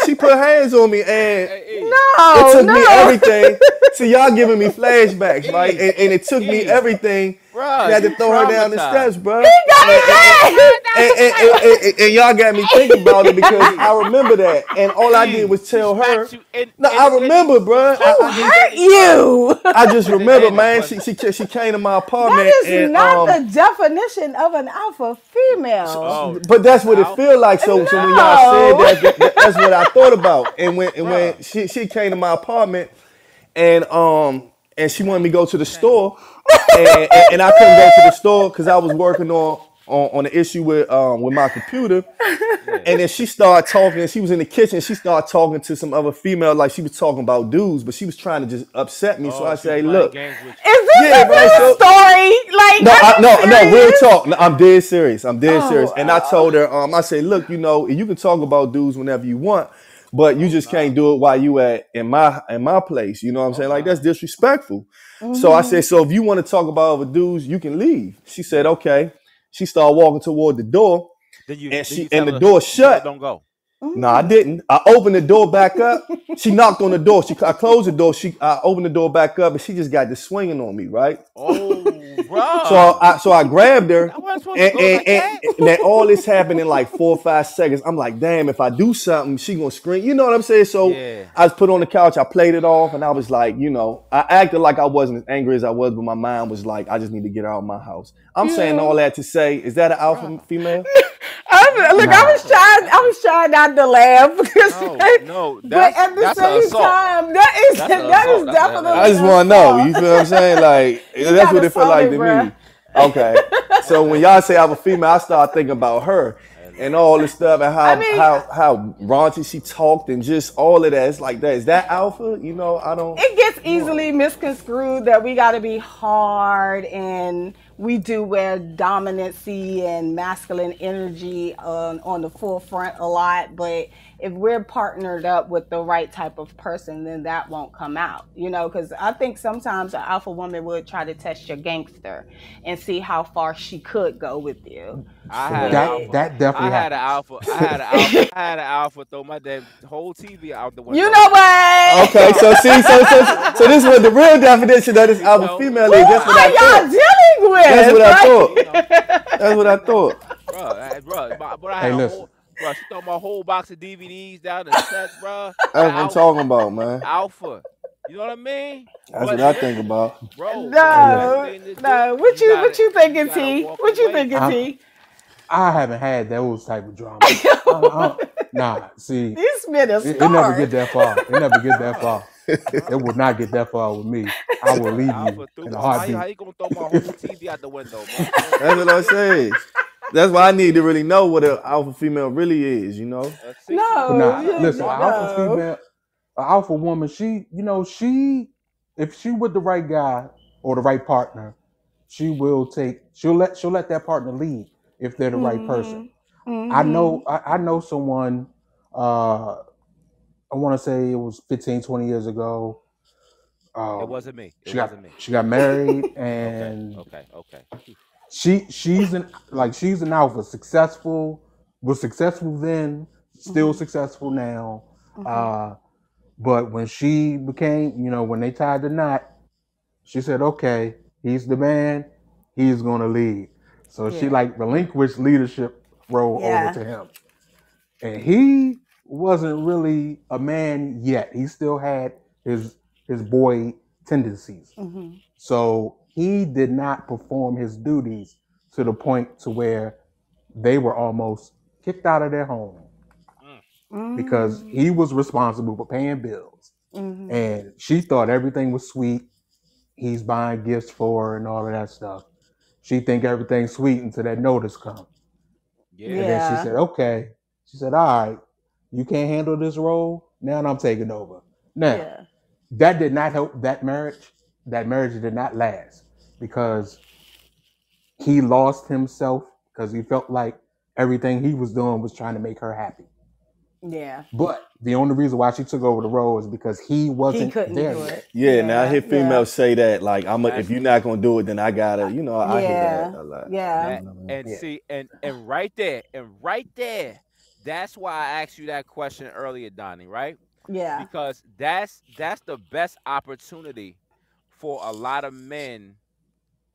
she put hands on me, and Hey, it no, took me no. everything. See, y'all giving me flashbacks, right? E, And it took me E, everything. You bruh, had to you throw her down the steps, traumatized. bro. He got me dead. And y'all got me thinking about it because I E, remember that, and all I did E, was she tell smacked her. you No, I remember, she bro. smacked Who you in hurt bruh. you? I just They remember, landed, man. but She came to my That apartment, is and not the definition of an alpha female. oh, but that's that's an what it alpha. feel like. So when y'all said No. that, that's what I thought about. And when Bruh, she came to my apartment, and she wanted me to go to the change. store, and I couldn't go to the store because I was working on the issue with my computer. Yeah. And then she started talking. She was in the kitchen. She started talking to some other female, like she was talking about dudes, but she was trying to just upset me. So Oh, I she was said, "Hey, playing look, games with you. Is this yeah, a right." new So story? Like, no, are you no, real serious? talk. No, I'm dead serious. I'm dead serious. Oh, And I told her, I said, look, you can talk about dudes whenever you want, but you Oh just nah. can't do it while you at in my place. You know what I'm Oh saying? Like that's nah. disrespectful. So I mm-hmm. said, so if you want to talk about other dudes, you can leave. She said, Yeah. okay. She started walking toward the door, Then you and then you the tell her door tell her shut. don't go. No, I Mm. didn't. I opened the door back up. She knocked on the door. I closed the door. I opened the door back up, and she just got to swinging on me, right? Oh, So bruh. I grabbed her, That wasn't supposed to and, go and, like and, that. and then all this happened in like 4 or 5 seconds. I'm like, damn, if I do something, she gonna scream. You know what I'm saying? So Yeah. I was put on the couch. I played it off, and I was like, I acted like I wasn't as angry as I was, but my mind was like, I just need to get her out of my house. I'm saying Yeah. all that to say, is that an alpha Bruh. female? Look, No, Nah, I was trying not to laugh because, no. but at the That's an same assault. time, That's an that is assault. That's I definitely just a want to know. assault. You feel what I'm saying? Like You that's got what it felt like assaulted, to bruh. me. Okay. that's So when a y'all say I'm a female, I start thinking about her hey, and look. all this stuff and I how mean, how how raunchy she talked and just all of that. It's like that. Is that alpha? I don't. it gets No. easily misconstrued that we got to be hard and we do wear dominancy and masculine energy on the forefront a lot, but if we're partnered up with the right type of person, then that won't come out, because I think sometimes an alpha woman would try to test your gangster and see how far she could go with you. I had an But that alpha. that definitely happens. I had an alpha throw my damn whole TV out the you window. know what? Okay. So see. You So this know, is what the real definition of this you alpha know, female Who is. That's what I are y'all thought. dealing That's with? what I thought. you know, That's what I thought. but I Hey, had a listen. whole, she threw my whole box of DVDs down the sets, That's what I'm talking Alpha, about, man. alpha. You know what I mean? That's what But I think listen, about. but Hey, the listen. best No, thing to do, no. What you you thinking, gotta T? walk What you away. thinking, I'm T? I haven't had those type of dramas. Nah, see, These men are it never get scarred. that far. It never get that Bruh, far. It bruh, will not get that far with me. I will leave you Alpha threw in a how heartbeat. you gonna throw my whole If TV out the window, bro? Come on, That's man. what I say. That's why I need to really know what an alpha female really is. A 60 year but No, old nah, got an listen, apartment. no. an alpha woman, if she with the right guy or the right partner, she'll let that partner lead if they're the right person. Mhm. Mhm. I know someone. Uh, I want to say it was 15, 20 years ago. It Um, wasn't me. It she got wasn't me. she got married, Okay, and okay, okay. she's an alpha, successful, was successful then, still Mhm. successful now. Mhm. Uh, but when she became, when they tied the knot, she said, "Okay, he's the man. He's gonna lead." So she Yeah. like relinquished leadership role over Yeah. to him, and he wasn't really a man yet. He still had his boy tendencies. Mhm. So he did not perform his duties to the point to where they were almost kicked out of their home Mm. because Mhm. he was responsible for paying bills. Mhm. And she thought everything was sweet. He's buying gifts for her and all of that stuff. She think everything's sweet until that notice comes. And Yeah. then she Yeah. said, okay. She said, all right, you can't handle this role. Now I'm taking over. Now, Yeah. that did not help that marriage. That marriage did not last because he lost himself because he felt like everything he was doing was trying to make her happy. Yeah. But the only reason why she took over the role is because he He wasn't couldn't there do yet. it. Yeah, now I Yeah. hear Yeah. females say that like if That's you're not gonna do it, then I gotta. I hear that Yeah. a lot. Yeah. that. You know what I mean? And Yeah. see, and right there, that's why I asked you that question earlier, Donnie. Right? Yeah. Because that's the best opportunity for a lot of men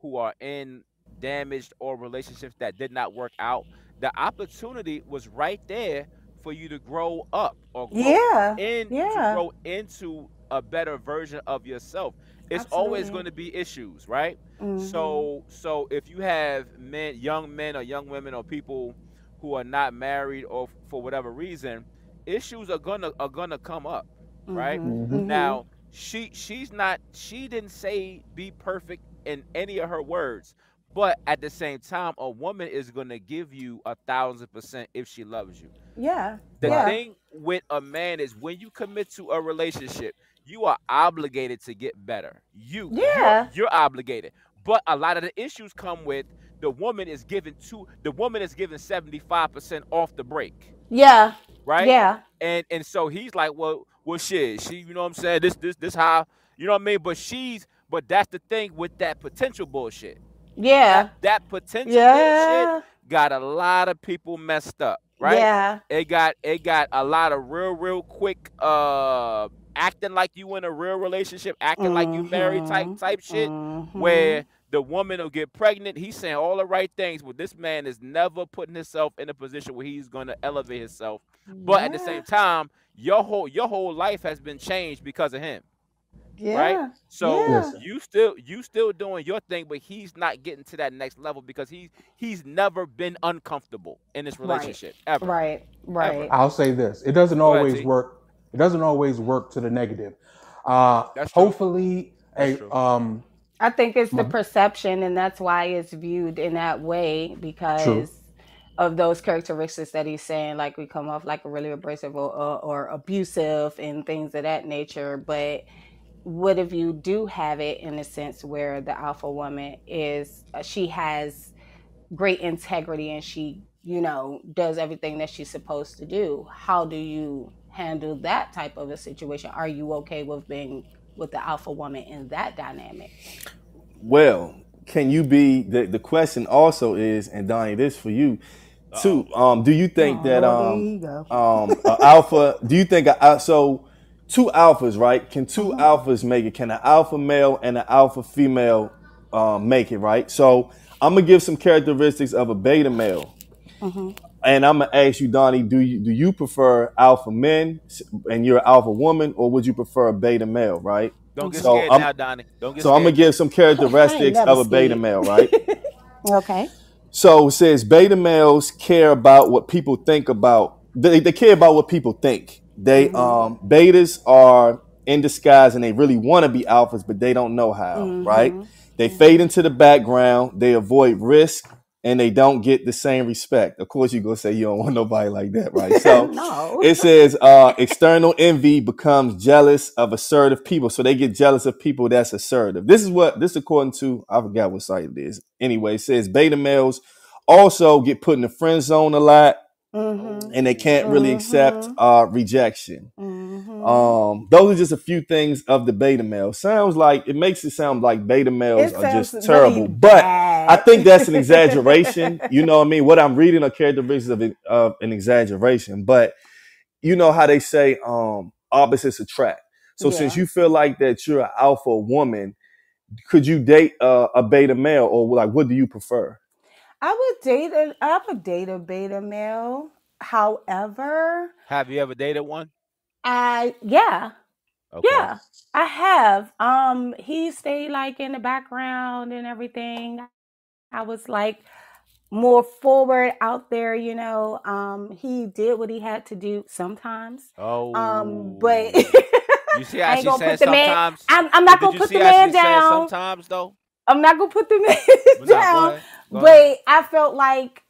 who are in damaged or relationships that did not work out. The opportunity was right there for you to grow up or Yeah. Yeah. grow into a better version of yourself. It's always Absolutely. going to be issues, right? Mhm. So if you have young men or young women or people who are not married or for whatever reason, issues are gonna come up, right? Mhm. Hmm. Mhm. Now, she didn't say be perfect in any of her words, but at the same time, a woman is going to give you 1,000% if she loves you. Yeah. The Right. Yeah. thing with a man is when you commit to a relationship, you are obligated to get better. Yeah. You're obligated. But a lot of the issues come with the woman is given 75% off the break, Yeah. right? Yeah. And so he's like, well, shit, she, you know what I'm saying? This how, you know what I mean? But that's the thing with that potential bullshit. That Yeah. that potential bullshit Yeah. got a lot of people messed up, right? Yeah. It got a lot of real quick acting like you in a real relationship, acting like you married Mhm. type shit, Mhm. where the woman will get pregnant. He's saying all the right things, but this man is never putting himself in a position where he's gonna elevate himself. But at the Yeah. same time, your whole life has been changed because of him, right? Yeah. So Yeah. Listen, you still doing your thing, but he's not getting to that next level because he's never been uncomfortable in this Right. relationship ever, Right. ever. Right. I'll say this: it doesn't Go ahead, always T. work. It doesn't always work to the negative. That's true. Hopefully, That's a true. I think it's the my, perception, and that's why it's viewed in that way true. because of those characteristics that he's saying, like we come off like a really abrasive or abusive and things of that nature. But what if you do have it in a sense where the alpha woman is, she has great integrity and she, does everything that she's supposed to do? How do you handle that type of a situation? Are you okay with being with the alpha woman in that dynamic? Well, can you be the question also is, and Donnie, this for you Uh-oh. too. Do you think Oh that Lord, there you go. alpha? Do you think so? Two alphas, right? Can two Mhm. alphas make it? Can an alpha male and an alpha female make it? Right. So I'm gonna give some characteristics of a beta male, Mhm. and I'm gonna ask you, Donnie, do you prefer alpha men and you're an alpha woman, or would you prefer a beta male? Right. Don't get Mhm. So scared I'm now, Donnie. Don't get so I'm gonna scared give now. some I ain't characteristics never of a beta scared. male. Right. Okay. So it says beta males care about what people think about. They care about what people think. They Mhm. betas are in disguise and they really want to be alphas, but they don't know how. Right? Mhm. They fade Mhm. into the background. They avoid risk and they don't get the same respect. Of course, you're gonna say you don't want nobody like that, right? So No. it says external envy becomes jealous of assertive people. So they get jealous of people that's assertive. This according to, I forgot what site it is. Anyway, it says beta males also get put in the friend zone a lot Mhm. and they Oh. can't really accept Mhm. rejection. Mhm. Those are just a few things of the beta male. It makes it sound like beta males It are sounds just really terrible, but I bad. think that's an exaggeration. You know what I mean? What I'm reading are characteristics of an exaggeration, but you know how they say opposites attract. So since Yeah. you feel like that you're an alpha woman, could you date a beta male, or like what do you prefer? I would date a beta male. However, Have you ever dated one? yeah. Okay. Yeah. I have. He stayed like in the background and everything. I was like more forward out there, he did what he had to do sometimes. But Oh. You see how I ain't she gonna said put the man. sometimes? I'm But not did gonna you put see the how man she said down. sometimes though? I'm not gonna put the man But nah, go down. ahead. Go ahead. But I felt like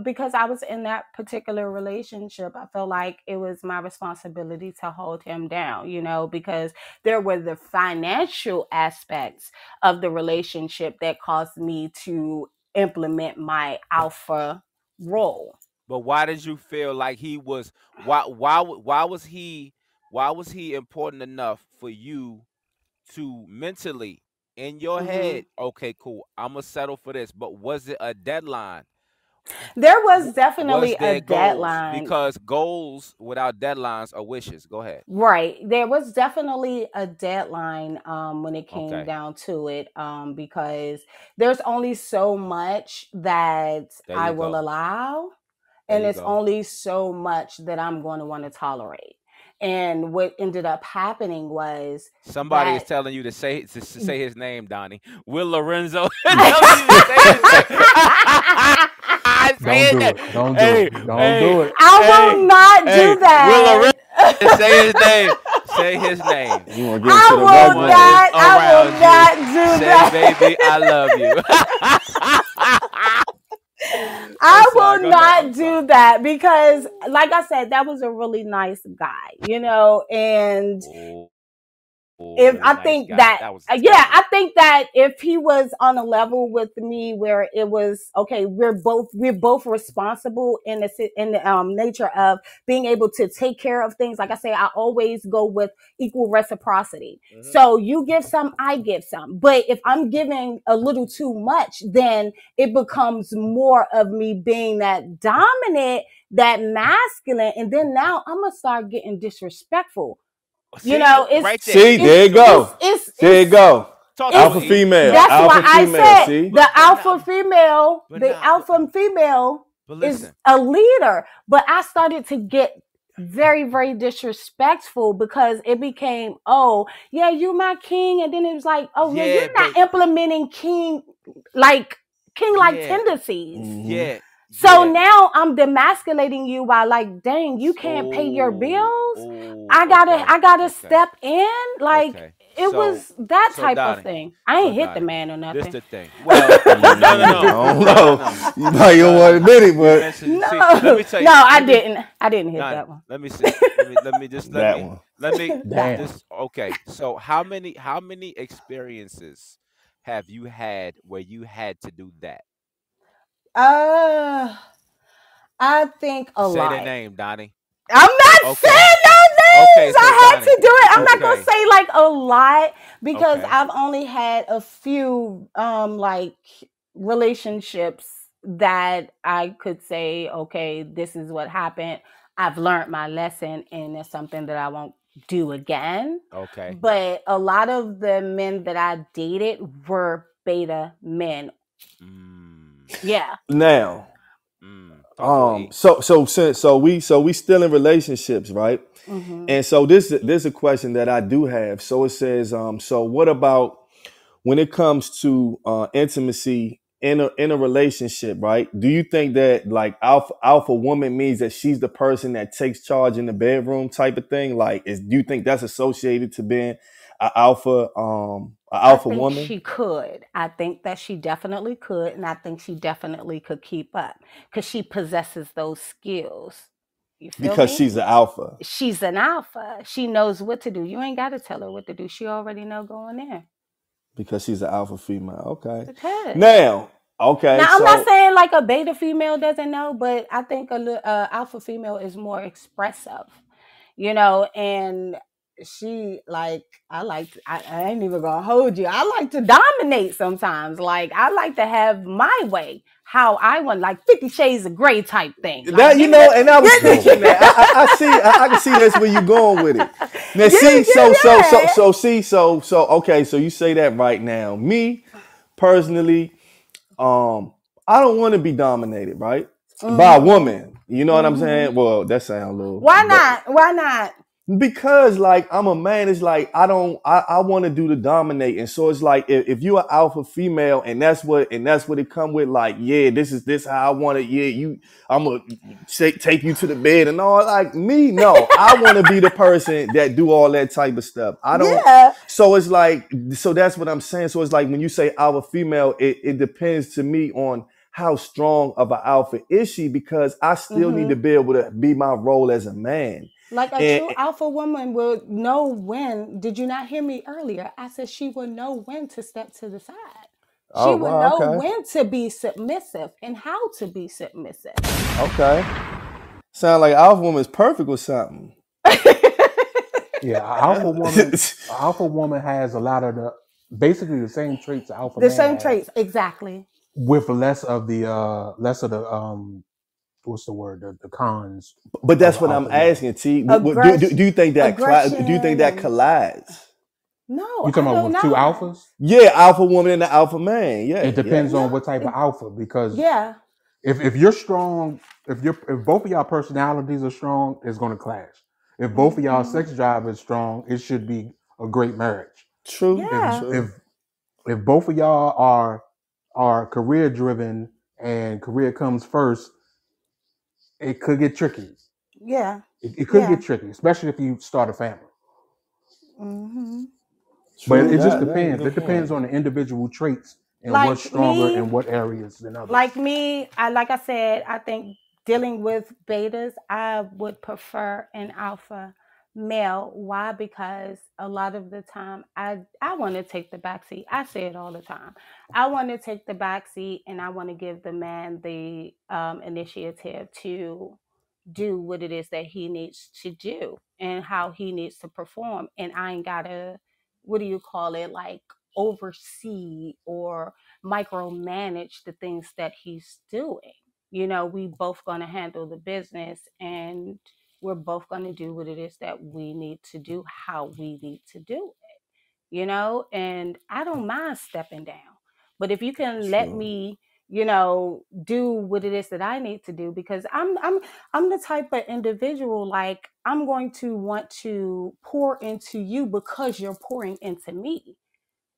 because I was in that particular relationship, I felt like it was my responsibility to hold him down, because there were the financial aspects of the relationship that caused me to implement my alpha role. But why did you feel like he was? Why was he important enough for you to mentally in your Hmm. head? Okay, cool. I'm gonna settle for this. But was it a deadline? There was Was definitely a there goals? deadline. Because goals without deadlines are wishes. Go ahead. Right. There was definitely a deadline when it came Okay, down to it, because there's only so much that there I you will go. allow, There and you it's go. only so much that I'm going to want to tolerate. And what ended up happening was Somebody is that telling you to say his name, Donnie. Will Lorenzo telling you to say his name. Don't Say it. do it. Don't do Hey, it. Don't hey, do it. I hey, will not hey. do Will that. Lorenzo say his name. Say his name. You want to get into I the will Someone regular? is not. I will around you. not do Say, that. baby, I love you. I'm I sorry. will Go ahead. I'm not sorry. do that because, like I said, that was a really nice guy, and Oh, if really I nice think guy. that, That was yeah, terrible. I think that if he was on a level with me where it was okay, we're both responsible in the nature of being able to take care of things. Like I say, I always go with equal reciprocity. Hmm. So you give some, I give some. But if I'm giving a little too much, then it becomes more of me being that dominant, that masculine, and then now I'm gonna start getting disrespectful. You See, know, it's right there. See, There it's there you you go. it's go. it's There you it's go. Talk to it's Alpha it, E. female. that's why Alpha I female. said See? the But not. alpha female, But the not. alpha female But is listen. a leader. But I started to get very, very disrespectful because it became, oh, yeah, you my king. And then it was like, oh, yeah, Yeah, you're not but implementing like king like yeah, tendencies. Hmm. yeah, So yeah. now I'm demasculating you by like, dang, you can't pay your Oh, bills. oh, I gotta okay, I gotta okay, step in. Like okay. it was that So type of Donnie, thing. I so ain't hit the Donnie, man or this nothing. the thing. Well, no, no, I no, don't no, no, know. no, You probably don't no, want no, to no. admit it, You but mentioned. See, let No, me tell no, you. I Let me, didn't. I didn't hit Donnie. that one. Let me see. Let me just that one. let me That Damn. one. just okay. So how many experiences have you had where you had to do that? Uh, I think a Say the lot. name, Donnie. I'm not Okay. saying no Okay, names. so I had Donnie. to do it. I'm not gonna Okay. say like a lot because Okay. I've only had a few like relationships that I could say, okay, this is what happened. I've learned my lesson and it's something that I won't do again. Okay. But a lot of the men that I dated were beta men. Mm. Yeah. Now, Talk to her, E. so we still in relationships, right? Hmm. And so this is a question that I do have. So it says, so what about when it comes to intimacy in a relationship, right? Do you think that like alpha woman means that she's the person that takes charge in the bedroom type of thing? Like, do you think that's associated to being a I alpha think woman she could. I think that she definitely could. And I think she definitely could keep up because she possesses those skills. You feel because me? she's the alpha? She's an alpha. She knows what to do. You ain't got to tell her what to do. She already know going in. Because she's an alpha female. Okay. Because Now, okay, now I'm not so saying like a beta female doesn't know, but I think alpha female is more expressive, and she like I ain't even gonna hold you. I like to dominate sometimes. Like I like to have my way, how I want, like 50 Shades of Grey type thing. Like that give me the and I was give thinking me that I can see that's where you're going with it. Now, see, give me that. okay, so you say that right now. Me personally, I don't want to be dominated, right, by a Mm-hmm. woman. You know what I'm Mm-hmm. saying? Well, that sounds a little, Why but not? Why not? because like I'm a man, it's like I want to do the dominating. So it's like if you're an alpha female and that's what it come with, like, yeah, this how I want it. Yeah, I'm gonna take you to the bed and all. Like me, no, I want to be the person that do all that type of stuff. I don't. Yeah. So it's like, so that's what I'm saying. So it's like when you say alpha female, it depends to me on how strong of an alpha is she, because I still need to Mm-hmm. be able to be my role as a man. Like a And true alpha woman will know when. Did you not hear me earlier? I said she will know when to step to the side. She Oh would wow, know okay. when to be submissive and how to be submissive. Okay. Sound like Alpha Woman is perfect with something. Yeah, alpha woman has a lot of the basically the same traits the alpha The man same has, traits, exactly. with less of the what's the word, the cons But of that's an what I'm alpha male. asking, T. Do you think that do you think Aggression, that and collides? no, You I talking about do with two not. alphas? Yeah, Alpha Woman and the Alpha Man. It Yeah, yeah. depends No, on what type of alpha, because yeah, if you're strong, if both of y'all personalities are strong, it's going to clash. If both of y'all hmm sex drive is strong, it should be a great marriage. True, If yeah, true. if if both of y'all are career driven and career comes first, it could get tricky. yeah, It could yeah. get tricky, especially if you start a family. hmm But True. it just That is a depends. good It depends point. on the individual traits and what's Like stronger me, in what areas than others. like I said, I think dealing with betas, I would prefer an alpha male. Why? Because a lot of the time I want to take the backseat. I say it all the time. I want to take the backseat and I want to give the man the initiative to do what it is that he needs to do and how he needs to perform. And I ain't gotta, what do you call it, like oversee or micromanage the things that he's doing. You know, we both gonna handle the business and we're both gonna do what it is that we need to do, how we need to do it, and I don't mind stepping down. But if you can let True. me, do what it is that I need to do, because I'm the type of individual, like, I'm going to want to pour into you because you're pouring into me.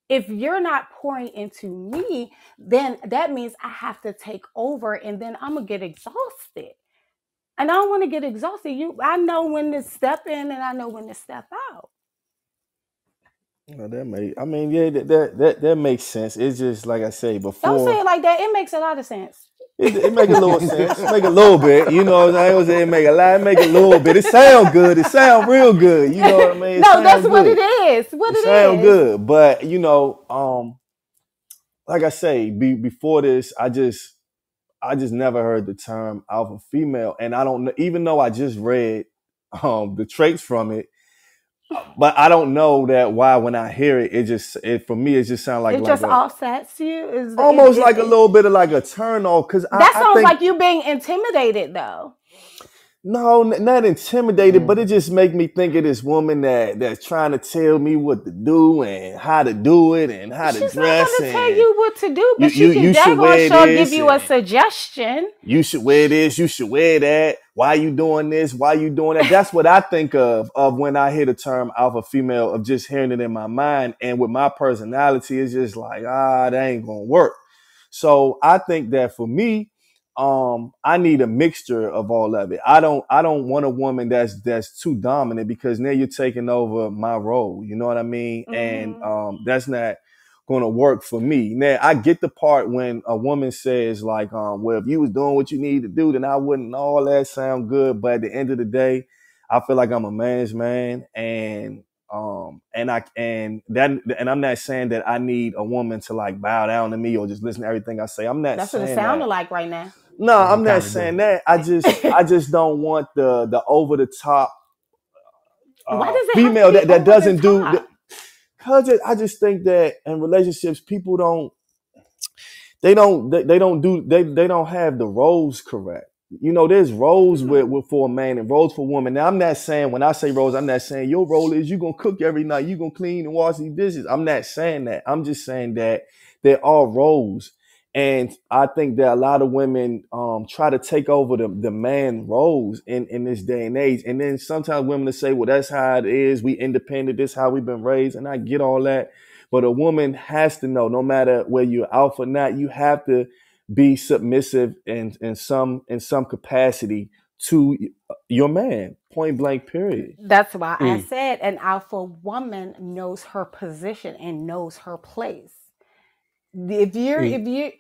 If you're not pouring into me, then that means I have to take over and then I'm gonna get exhausted. And I don't want to get exhausted. I know when to step in and I know when to step out. Well, I mean, yeah, that makes sense. It's just like I say Don't say before. it like that. It makes a lot of sense. It make a little sense. Make a little bit. You know what I'm saying? I don't say it make a lot. It make a little bit. It sound good. It sound real good. You know what I mean? It No, that's sound what it good. is. What It it sound is. good. But like I say, before this, I just never heard the term alpha female, and I don't know. Even though I just read the traits from it, but I don't know that why when I hear it, for me it just sounds It like just a offsets you. almost like a little bit of like a turn off because That I sounds think like you being intimidated, though. no, not intimidated, but Mm-mm. it just make me think of this woman that's trying to tell me what to do and how to do it and how to She's not going dress to tell and you what to do, you but she you can you should daggone wear sure give this you a and suggestion. you should wear this, you should wear that. Why you doing this? Why you doing that? That's what I think of when I hear the term alpha female, of just hearing it in my mind. And with my personality, it's just like, that ain't gonna work. So I think that for me, I need a mixture of all of it. I don't want a woman that's too dominant, because now you're taking over my role. You know what I mean? And hmm that's not going to work for me. Now, I get the part when a woman says like, well, if you was doing what you need to do, then I wouldn't. All that sound good, but at the end of the day, I feel like I'm a man's man, and I'm not saying that I need a woman to like bow down to me or just listen to everything I say. I'm not That's what it saying sounded that. like right now. No, You I'm not kind of saying do. that. I just don't want the over the top Why does it have to female be that over the doesn't do. top? Cause I just think that in relationships, people they don't have the roles correct. You know, there's roles Hmm. for a man and roles for women. Now, I'm not saying, when I say roles, I'm not saying your role is you gonna cook every night, you gonna clean and wash these dishes. I'm not saying that. I'm just saying that there are roles, and I think that a lot of women try to take over the man roles in this day and age. And then sometimes women will say, "Well, that's how it is. We independent. This is how we've been raised," and I get all that. But a woman has to know, no matter where you're alpha or not, you have to be submissive in some capacity to your man. Point blank. Period. That's why I E. said an alpha woman knows her position and knows her place. E. If you,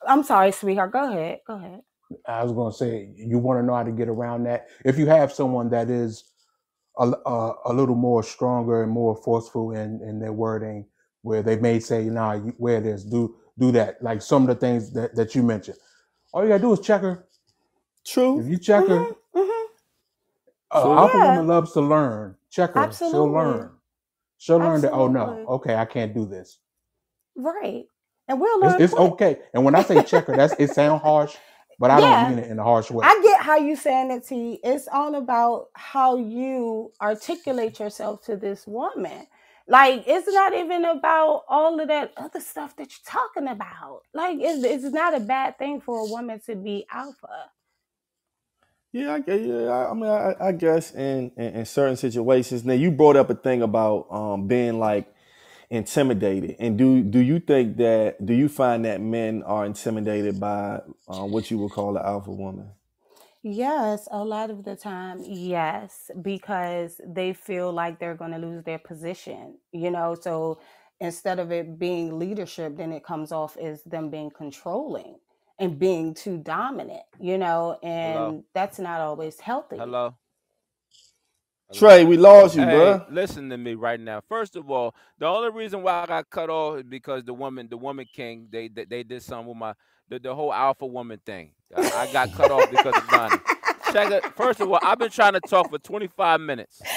I'm sorry, sweetheart. Go ahead. Go ahead. I was going to say, you want to know how to get around that. If you have someone that is a little more stronger and more forceful in their wording, where they may say, "Nah, you wear this, do that. Like some of the things that you mentioned. All you gotta do is check her. If True. you check her, Mhm. Mhm. True. alpha Yeah. woman loves to learn. Check her. She'll Absolutely. learn. She'll learn that. Oh no, Absolutely. okay, I can't do this. Right. And we'll It's, learn it's quick. okay. And when I say check her, it sounds harsh, but I don't Yeah. mean it in a harsh way. I get how you saying it, T. It's all about how you articulate yourself to this woman. Like, it's not even about all of that other stuff that you're talking about. Like, it's not a bad thing for a woman to be alpha. Yeah, I mean, I guess in certain situations. Now, you brought up a thing about being like intimidated, and do you think that do you find that men are intimidated by what you would call an alpha woman? Yes, a lot of the time, yes, because they feel like they're going to lose their position, So instead of it being leadership, then it comes off as them being controlling and being too dominant, Hello, and that's not always healthy. hello, Trey, hello. we lost you, Hey, bruh. listen to me right now. First of all, the only reason why I got cut off is because the woman king, they did something with the whole alpha woman thing. I got cut off because of Donnie. Check it. First of all, I've been trying to talk for 25 minutes.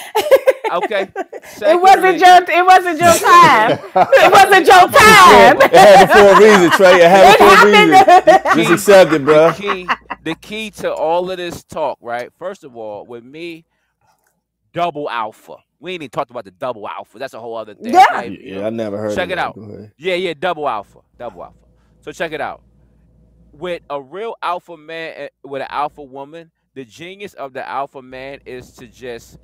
Okay. Secondly, It wasn't your time. It wasn't your I'm gonna be Yeah, time. quick. it happened for a reason, Trey. It happened It for a reason. The Just happened. key, accept it, the bruh. key, the key to all of this talk, right? First of all, with me, double alpha. We ain't even talked about the double alpha. That's a whole other thing. That's not Yeah. even, Yeah, I never heard check of it that. out. Go ahead. Yeah, yeah, double alpha. Double alpha. So check it out. With a real alpha man, with an alpha woman, the genius of the alpha man is to just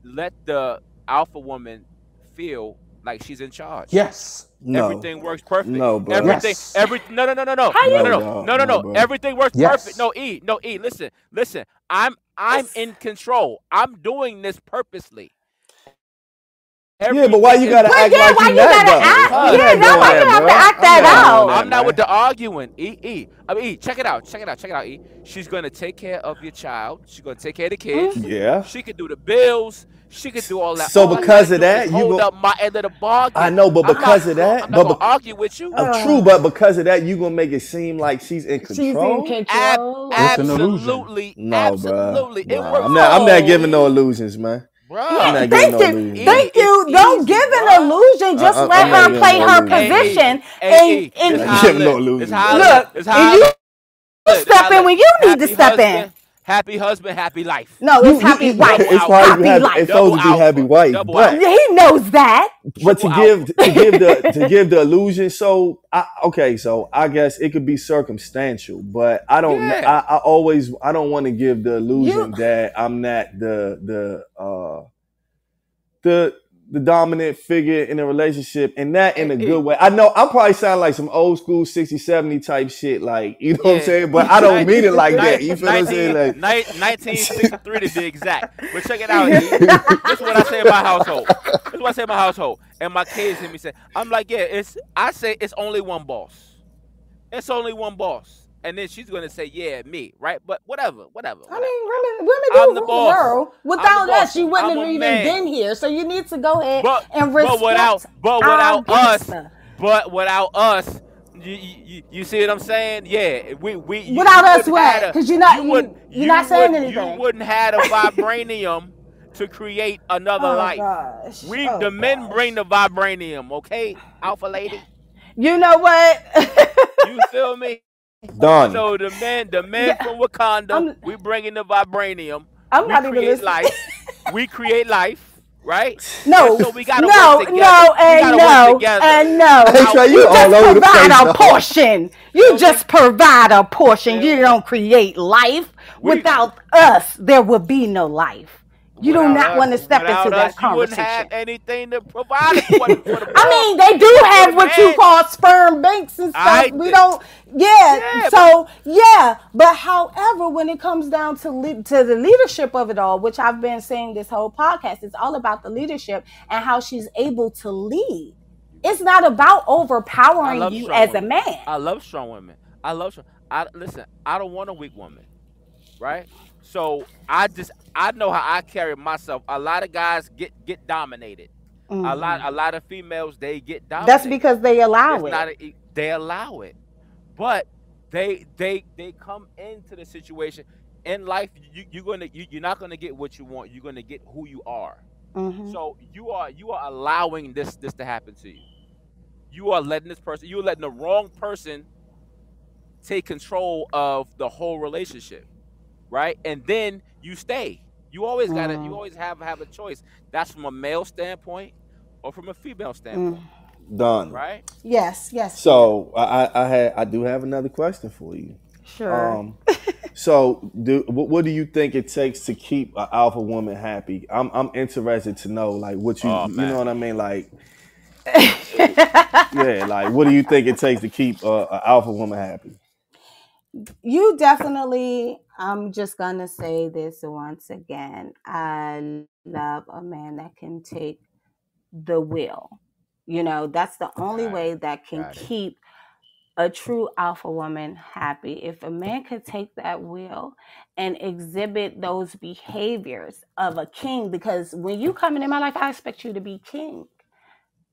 let the alpha woman feel like she's in charge. Yes. No, Everything works perfect. no, bruh. Everything, Yes. every no, no, no, no, no, How no, you? no, No, no, dog. no, no, No, no. bro. Everything works perfect. Yes. No, E, no, E. Listen, listen. I'm It's in control. I'm doing this purposely. Yeah, but why Everything you is gotta But act yeah, like why you you not gotta though? act? I'm because Yeah, not no, doing why because you that, have to bruh. act I'm that not no, doing out? that, I'm not with man. the arguing. I mean, E, check it out. Check it out. Check it out. E. She's gonna take care of your child. She's gonna take care of the kids. Mm-hmm. Yeah. She could do the bills. She could do all that. So All I gotta because of do is that, you hold go. up my end of the I bargain. know, but I'm not. because of I'm that, not gonna argue with you. true, but because of that, you gonna make it seem like she's in She's in control. control. It's an illusion. Absolutely, No, bruh. absolutely. It Nah, works I'm for not No. giving no me, illusions, man. I'm Yeah, bruh. not giving thank no you. illusions, man. E, Thank it's you. Don't easy, give an bruh. illusion. Just let I'm not her Hey, giving play no her illusions, hey, man. E, position. hey, And E. I'm This and not how I giving no live. This illusions, how I bro. live. look, This and how I you live. This how I step in live. when you need to Happy step in. husband, happy husband, happy life. No, it's happy Double wife. It's why you alpha, Happy have it's life. supposed double to be happy alpha, wife, double but alpha, He knows that. but triple alpha. to give the illusion. So okay, so I guess it could be circumstantial, but I don't. Yeah. I don't want to give the You illusion that I'm not the the dominant figure in a relationship, and that in Hey, a good hey, way. I know I'm probably sound like some old school 60, 70 type shit, like, you know what I'm yeah. saying? But I don't Nin- mean it like that. nin- You feel what I'm saying? 19, Like 1963 to be exact. But check it out, E. This is what I say in my household. This is what I say in my household. And my kids hear me say, I'm like, yeah, I say it's only one boss. It's only one boss. And then she's gonna say, yeah, me, right? But whatever, whatever, I whatever, whatever. mean, women I'm do the rule the boss. world. I'm the Without us, boss. you wouldn't I'm have a even man. been here. So you need to go ahead But and but without respect but our without us, gangster. but without us, you see what I'm saying? Yeah, Without you us, wouldn't had what? a Because you're not saying you anything. wouldn't had a vibranium to create another Oh life. gosh. Oh The men bring gosh. the vibranium, okay, Alpha Lady. You know what? You feel me? done. So the men Yeah, from Wakanda, I'm. we bring in the vibranium. I'm We not even create listening. life. We create life, right? And No, so we gotta work no, together. no, We and gotta work no, together. and no. Hey, How Trey, you You all just over the provide place, a dog. portion. You Feel just me? provide a portion. Feel You me? don't create life. We Without us, there would be no life. You do not want to step into without that us, you wouldn't have conversation. anything to provide it for the I world, mean, they do for the have what you man. call sperm banks and stuff. I We don't, yeah. yeah, but So yeah, but however, when it comes down to to the leadership of it all, which I've been saying this whole podcast, it's all about the leadership and how she's able to lead. It's not about I overpowering love you strong as a women. man. I love strong women. I love strong. I listen. I don't want a weak woman, right? So I know how I carry myself. A lot of guys get dominated. Hmm. A lot of females they get That's dominated. because they It's allow not it. they allow it. But they come into the situation in life. You're not gonna get what you want. You're gonna get who you are. Mhm. So you are allowing this to happen to you. You are letting this person. You're letting the wrong person take control of the whole relationship, right? And then you stay. You Mm. always have a choice. That's from a male standpoint or from a female Mm. standpoint, Done. right? Yes, yes, dear. So I do have another question for you. Sure. Um, so what do you think it takes to keep an alpha woman happy? I'm interested to know like what Oh you know man. what I mean, like yeah, like what do you think it takes to keep a alpha woman happy? You definitely, I'm just gonna say this once again. I love a man that can take the wheel. That's the only Got it. way that can Got it. keep a true alpha woman happy. If a man could take that wheel and exhibit those behaviors of a king, because when you come into my life, I expect you to be king.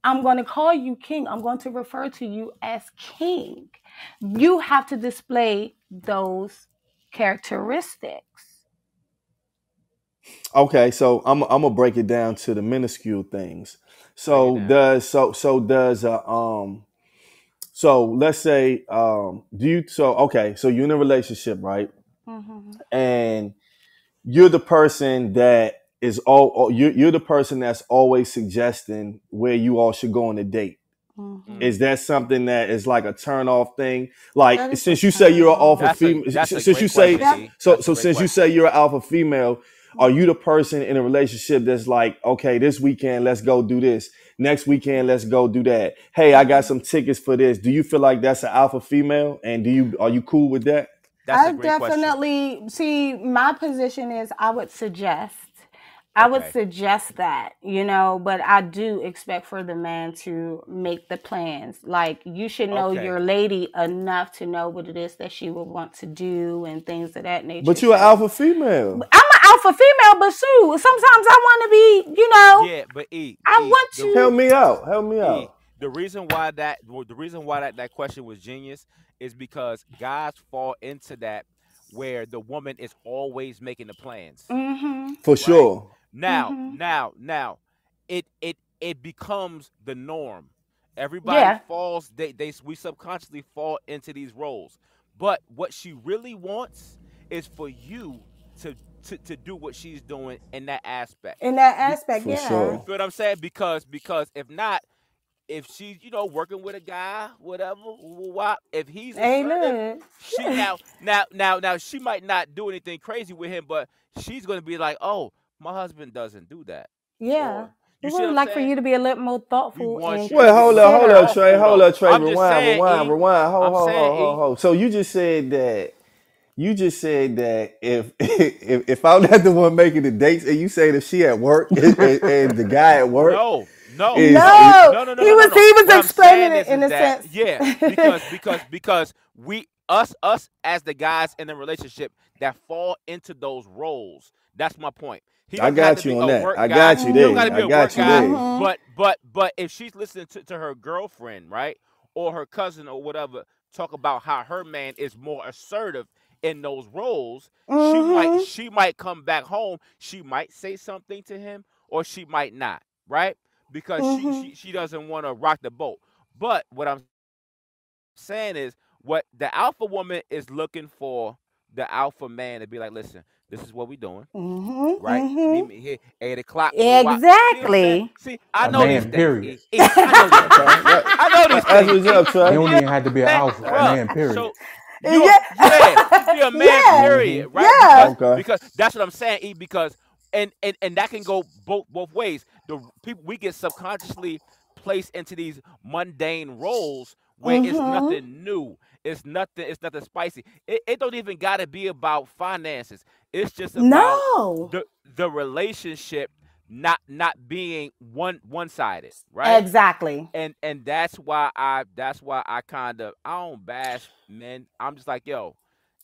I'm going to call you king. I'm going to refer to you as king. You have to display those characteristics. Okay, so I'm gonna break it down to the minuscule things. Break it So down. does so let's say do you so okay, so you're in a relationship, right? Hmm. And you're the person that is you're the person that's always suggesting where you all should go on a date. Hmm. Is Mm. that something that is like a turn off thing? Like That is a since you say turn you're an alpha off. female, That's a since you great say question, That. E. so That's a so great since you question. say you're an alpha female, are you the person in a relationship that's like, okay, this weekend let's go do this. Next weekend let's go do that. Hey, I got Mhm. some tickets for this. Do you feel like that's an alpha female? And are you cool with that? That's a I great question. definitely see my position is I would Okay. suggest that, but I do expect for the man to make the plans. Like you should know Okay. your lady enough to know what it is that she would want to do and things of that nature. But you're an So alpha female. I'm an alpha female, but Sue, sometimes I want to be, Yeah, but I want Help to. me out. Help me E out. the reason why that question was genius is because guys fall into that where the woman is always making the plans, Mm-hmm. For right? sure. Mm-hmm. Now, it becomes the norm. Everybody Yeah. falls. We subconsciously fall into these roles. But what she really wants is for you to to do what she's doing in that aspect. In that Be, aspect, For you yeah. sure. feel what I'm saying? Because if not, if she's working with a guy, whatever, if he's Hey, assertive, look. she now she might not do anything crazy with him, but she's gonna be like, oh, my husband doesn't do that, Yeah. or We you see what would I'm like for saying? you to be a little more We thoughtful want and you to Wait, be a little more hold up, consider. Trey. thoughtful, Hold though. up, Trey. I'm just Rewind, saying, rewind, E. rewind. Ho, I'm ho, saying, ho, ho, E. ho. So you just said that you just said that if I'm not the one making the dates, and you say that she at work and the guy at work No, no, is, no, is No, no, no, no, he no, no, was no. he was What I'm explaining saying it in is a that sense. yeah, because we us as the guys in the relationship that fall into those roles. That's my point. He I doesn't have to got be you on a that. work I guy. got you He don't got there. to Mm-hmm. be I a work got you guy. there. Mm-hmm. But if she's listening to her girlfriend, right, or her cousin or whatever, talk about how her man is more assertive in those roles, Mm-hmm. she might come back home. She might say something to him, or she might not, right? Because Mm-hmm. she doesn't want to rock the boat. But what I'm saying is, what the alpha woman is looking for the alpha man to be like, listen, this is what we doing, Mm-hmm. right? Meet Mm-hmm. me here 8 o'clock. See what I'm saying? Exactly. See, I A know these man, things. period. I know these Okay. things. I know these That's things. what's up, He Trey. don't You know even have to be what an I'm saying, alpha. A bruh? man, period. So you Yeah. a man, Yeah. period, Hmm. right? Yeah. Okay. Because that's what I'm saying, E. Because and that can go both ways. The people we get subconsciously placed into these mundane roles where it's Mm-hmm. nothing new. It's nothing spicy. It don't even gotta be about finances. It's just about No. the relationship not being one sided, right? Exactly. And that's why I kind of I don't bash men. I'm just like, yo,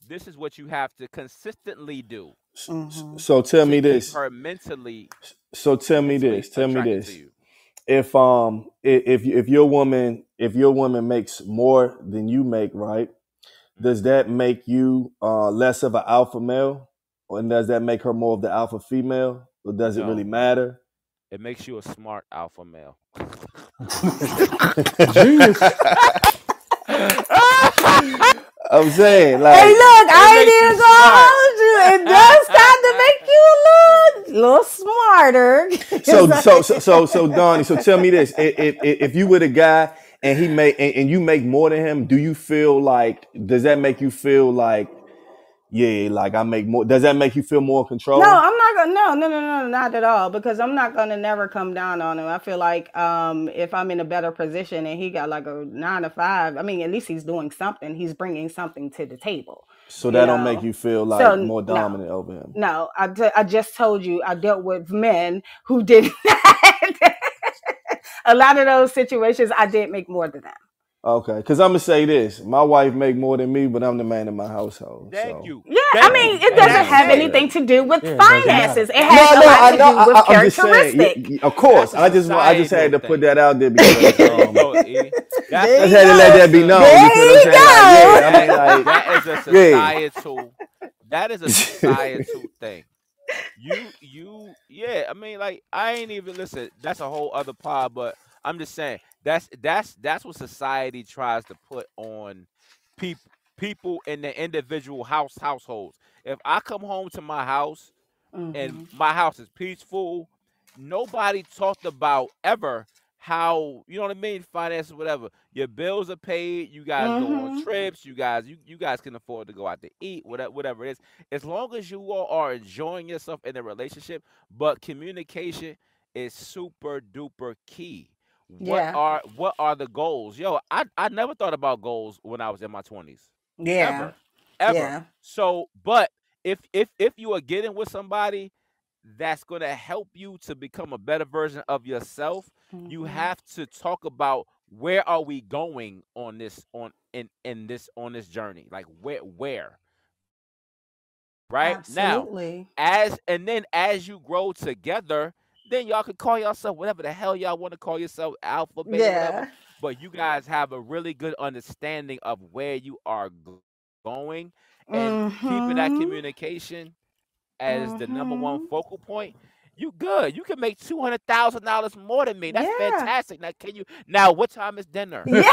this is what you have to consistently do Mm-hmm. So tell to me keep this. her mentally So tell me mentally this. Tell me attracted to this. you. if your woman makes more than you make, right? Does Mm-hmm. that make you less of an alpha male, or does that make her more of the alpha female, or does it really No, matter? it makes you a smart alpha male. Genius. I'm saying, Hey, like, look, It I makes you ain't even gonna smart. hold you. It does kind of make you a little smarter. It's so Donnie, so tell me this: if you were the guy and he make and you make more than him, do you feel like does that make you feel like yeah, like I make more? Does that make you feel more in No, control? I'm not gonna. No, not at all. Because I'm not gonna never come down on him. I feel like if I'm in a better position and he got like a 9 to 5, I mean, at least he's doing something. He's bringing something to the table, So you that don't make know. you feel like So more no, dominant over him. no. I just told you I dealt with men who did that. A lot of those situations, I did make more than them. Okay, because I'm gonna say this: my wife make more than me, but I'm the man in my household. Thank So you. Yeah, I Thank mean, you. it I And just doesn't want to that's have say it. that. anything to do with Yeah, it doesn't finances. matter. It That's has No, a no, lot I to know. do with I'm just saying. characteristic. Of course, a I just had societal to put thing. that out there because There you go, E. That's There a I just you had to let go. that be that's a known. You feel what I'm There you saying? Like, yeah, I that mean, like, that is a yeah. societal that is a societal thing. Yeah, I mean, like, I ain't even listen, that's a whole other pod, but I'm just saying that's what society tries to put on people in the individual households. If I come home to my house and hmm my house is peaceful. Nobody talked about ever how, you know what I mean, finances, whatever. Your bills are paid. You guys go on hmm trips. You guys can afford to go out to eat. Whatever it is, as long as you all are enjoying yourself in a relationship. But communication is super duper key. Yeah. What are the goals? Yo, I never thought about goals when I was in my 20s, Yeah. ever, ever. Yeah. So, but if you are getting with somebody that's going to help you to become a better version of yourself, you hmm have to talk about where are we going on this on this journey, like where right now, Absolutely. as and then as you grow together, then y'all can call yourself whatever the hell y'all want to call yourself, alpha, beta, whatever. Yeah. But you guys have a really good understanding of where you are going, and keeping that hmm communication as the number one hmm focal point. You good. You can make $200,000 more than me. That's Yeah. fantastic. Now, can you? Now, what time is dinner? Yeah.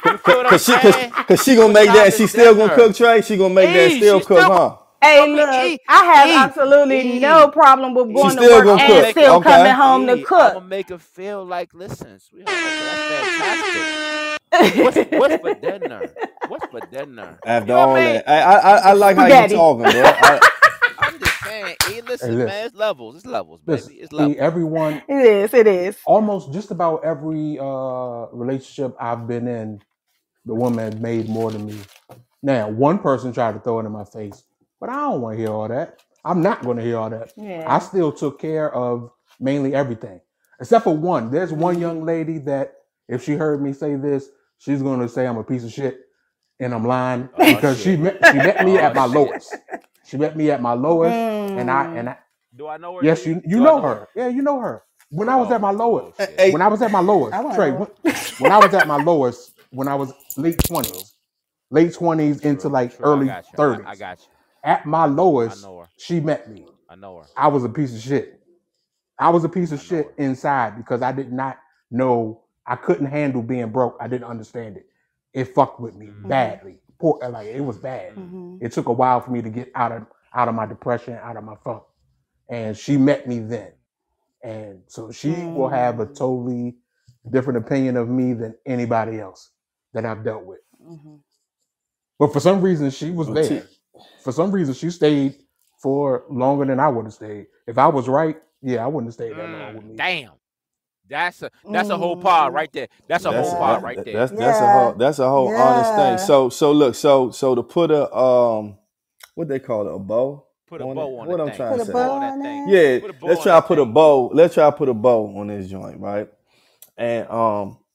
You feel what I'm saying? Cause she gonna What make that time and is she still gonna dinner? cook, Trey. She gonna make that and E, still she's cook, still huh? Hey, gonna make look, I have absolutely no E. problem with She going to still work gonna I'm gonna and cook. make still her coming Okay. home to I'm cook. gonna make her feel like, listen, sweetheart. Okay, that's fantastic. What's for dinner? What's for dinner? After You know what I all mean? that, I'm I just like how you Spaghetti. talking, bro. I'm just saying. E, Hey, listen, man. listen, It's levels. It's levels, baby. listen. It's levels. Everyone, It is. It is. almost just about every relationship I've been in, the woman made more than me. Now, one person tried to throw it in my face, but I don't want to hear all that. I'm not going to hear all that. I Yeah. still took care of mainly everything, except for one. There's one young hmm lady that if she heard me say this, she's going to say I'm a piece of shit, and I'm lying Oh because shit. she met me at Oh my shit. lowest. She met me at my lowest, mm. and I Do I know her, yes, E? you Do I know know her? her. Yeah, you know her. When I was at my lowest, Oh shit. Hey, when I was at my I lowest, want to Trey, know. when I was at my lowest, when I was True. late 20s into True. like True. I early got you. I 30s. got you. At my I know. I lowest, know her. she met me. I know her. I was a piece of shit. I was a piece of I know shit her. inside because I did not know, I couldn't handle being broke. I didn't understand it. It fucked with me Mm, hmm badly. Poor, like it was mm, bad. mm. hmm It took a while for me to get out of my depression, out of my funk. And she met me then. And so she will have a mm totally different opinion of me than anybody else that I've dealt with. hmm But for some reason, she was oh, T, there. For some reason, she stayed for longer than I would have stayed. If I was right, yeah, I wouldn't have stayed that long with me. Damn. That's a whole pod mm right there. That's a whole that's pod Yeah. right there. Yeah. that's a whole honest thing. Yeah. So look, so to put a what they call it, a bow Put a on it. bow on the What I'm thing. trying Put to a Put a say. bow bow on that on thing. it. Yeah, Put a bow let's on try to that put a thing. bow. Let's try to put a bow on this joint, right? And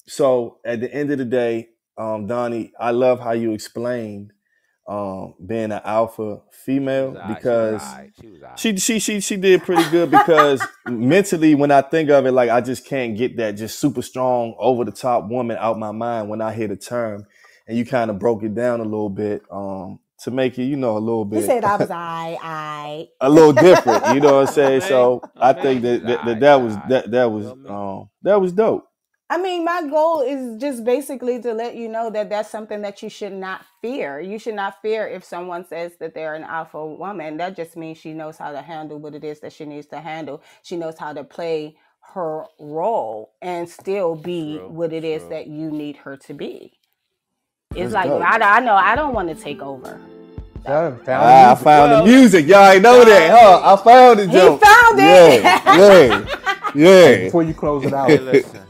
so at the end of the day, Donnie, I love how you explained being an alpha female She was because alright. She was alright. she did pretty good because mentally when I think of it, like I just can't get that just super strong over the top woman out my mind when I hear the term. And you kind of broke it down a little bit to make it, a little You bit said I was I. a little different. You know what I'm saying? So I think She's that alright. that She's was alright. that was dope. I mean, my goal is just basically to let you know that that's something that you should not fear. You should not fear if someone says that they're an alpha woman. That just means she knows how to handle what it is that she needs to handle. She knows how to play her role and still be what it is that you need her to be. It's That's like, dope. I know I don't want to take over. I found the music. Y'all ain't know that, huh? I found the joke. He found it. Yeah. Hey, before you close it out,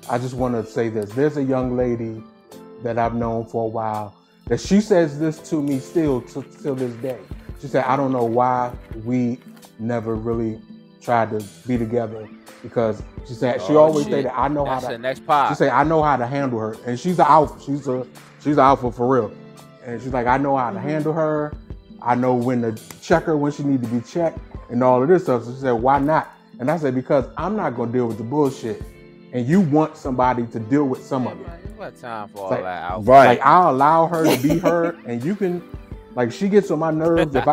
I just want to say this. There's a young lady that I've known for a while that she says this to me still till this day. She said, I don't know why we never really tried to be together because she said she always stated I know how to. The next pod. She said I know how to handle her, and she's an alpha. She's an alpha for real, and she's like I know how to handle her. I know when to check her when she needs to be checked and all of this stuff. So she said, why not? And I said, because I'm not going to deal with the bullshit. And you want somebody to deal with some of it. You got time for all like, that outfit. Right. Like I'll allow her to be her and you can, like she gets on my nerves. If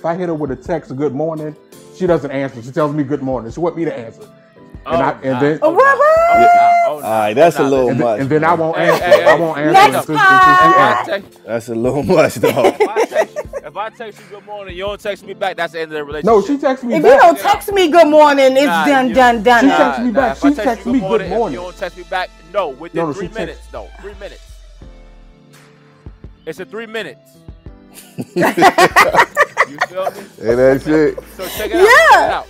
I hit her with a text, a good morning, she doesn't answer. She tells me good morning. She wants me to answer. All right, that's a little much. And then I won't answer. I won't answer until she answers. That's a little much, though. If I text you good morning, you don't text me back, that's the end of the relationship. No, she texts me if back. If you don't text me good morning, it's done. She texts me back. She texts me good morning. If you don't text me back, no, within 3 minutes, though. 3 minutes. It's a 3 minutes. You feel me? And that's it. So check it out.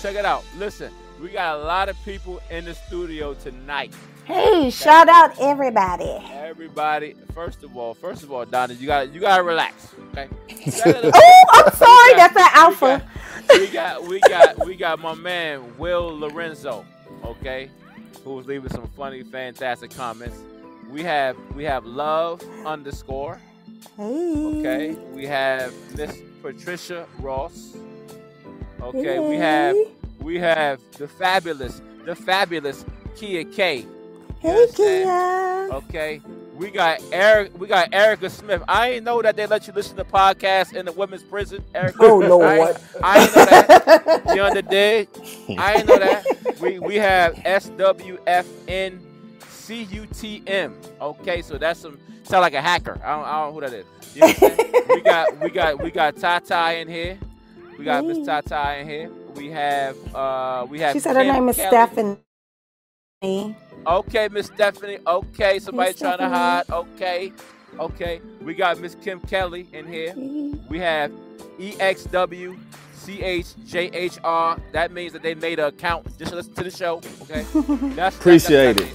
Check it out. Listen, we got a lot of people in the studio tonight. Hey, shout out everybody. Everybody, first of all, Donna, you gotta relax, okay? Oh, I'm sorry, that's an alpha. We got my man Will Lorenzo, okay, who was leaving some funny, fantastic comments. We have love _. Okay, we have Miss Patricia Ross. Okay, we have the fabulous Kia K. Hey, Kia. Okay, we got Erica Smith. I ain't know that they let you listen to podcasts in the women's prison. Erica, oh Lord, I ain't know that. You understand? I ain't know that. We have SWFNCUTM. Okay, so that's sound like a hacker. I don't know who that is. You know what I'm saying? we got Tata in here. We got Miss Tata in here. We have. She said her name is Stephanie. Okay, Miss Stephanie. Okay, somebody trying to hide. Okay. We got Miss Kim Kelly in here. We have EXWCHJHR. That means that they made an account just to listen to the show. Okay, Appreciate it.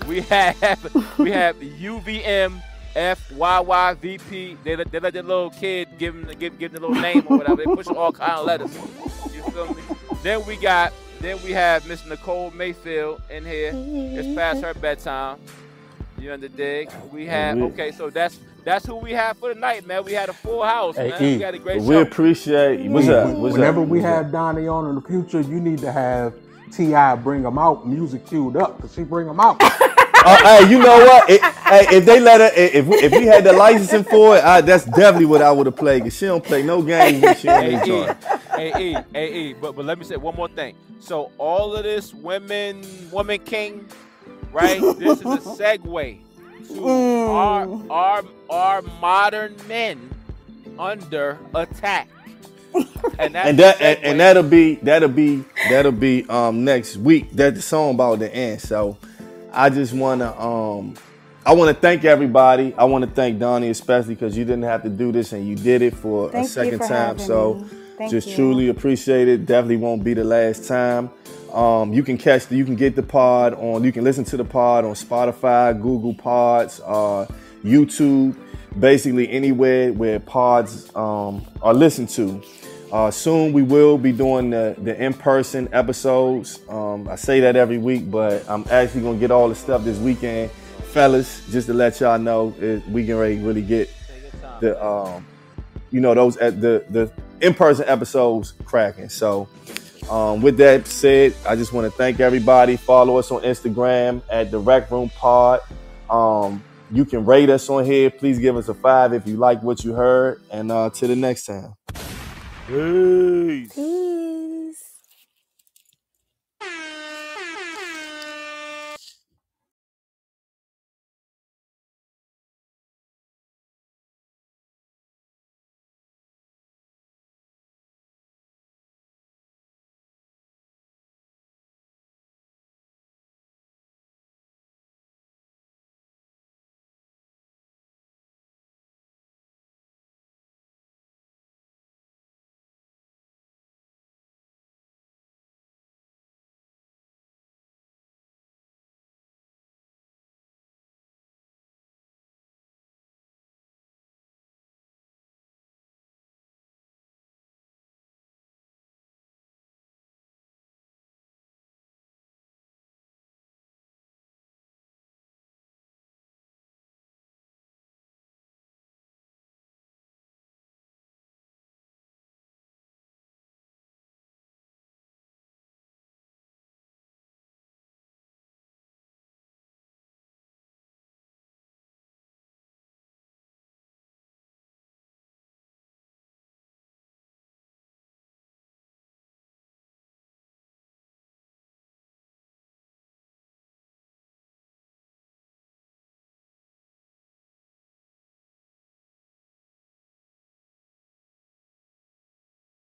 We have UVM. FYYVP. They let the little kid give him the little name or whatever. They push all kind of letters. You feel me? Then we have Miss Nicole Mayfield in here. It's past her bedtime. You understand? We have so that's who we have for the night, man. We had a full house, man. We had a great show. We appreciate you. Whenever we have Donnie on in the future, you need to have T.I. bring them out, music queued up, because she bring them out. Hey, you know what? If they let her, if we had the licensing for it, that's definitely what I would have played. Cause she don't play no games when she on this joint. But let me say one more thing. So all of this woman king, right? This is a segue to our modern men under attack. That'll be next week. That's the song about to end. So I just wanna thank everybody. I want to thank Donnie especially because you didn't have to do this and you did it for a second time. So just truly appreciate it. Definitely won't be the last time. You can get the pod on. You can listen to the pod on Spotify, Google Pods, YouTube, basically anywhere where pods are listened to. Soon we will be doing the in-person episodes. I say that every week, but I'm actually gonna get all the stuff this weekend, fellas. Just to let y'all know, we can really get the those at the in-person episodes cracking. So with that said, I just want to thank everybody. Follow us on Instagram at the Rec Room Pod. You can rate us on here. Please give us a 5 if you like what you heard. And till the next time. Peace.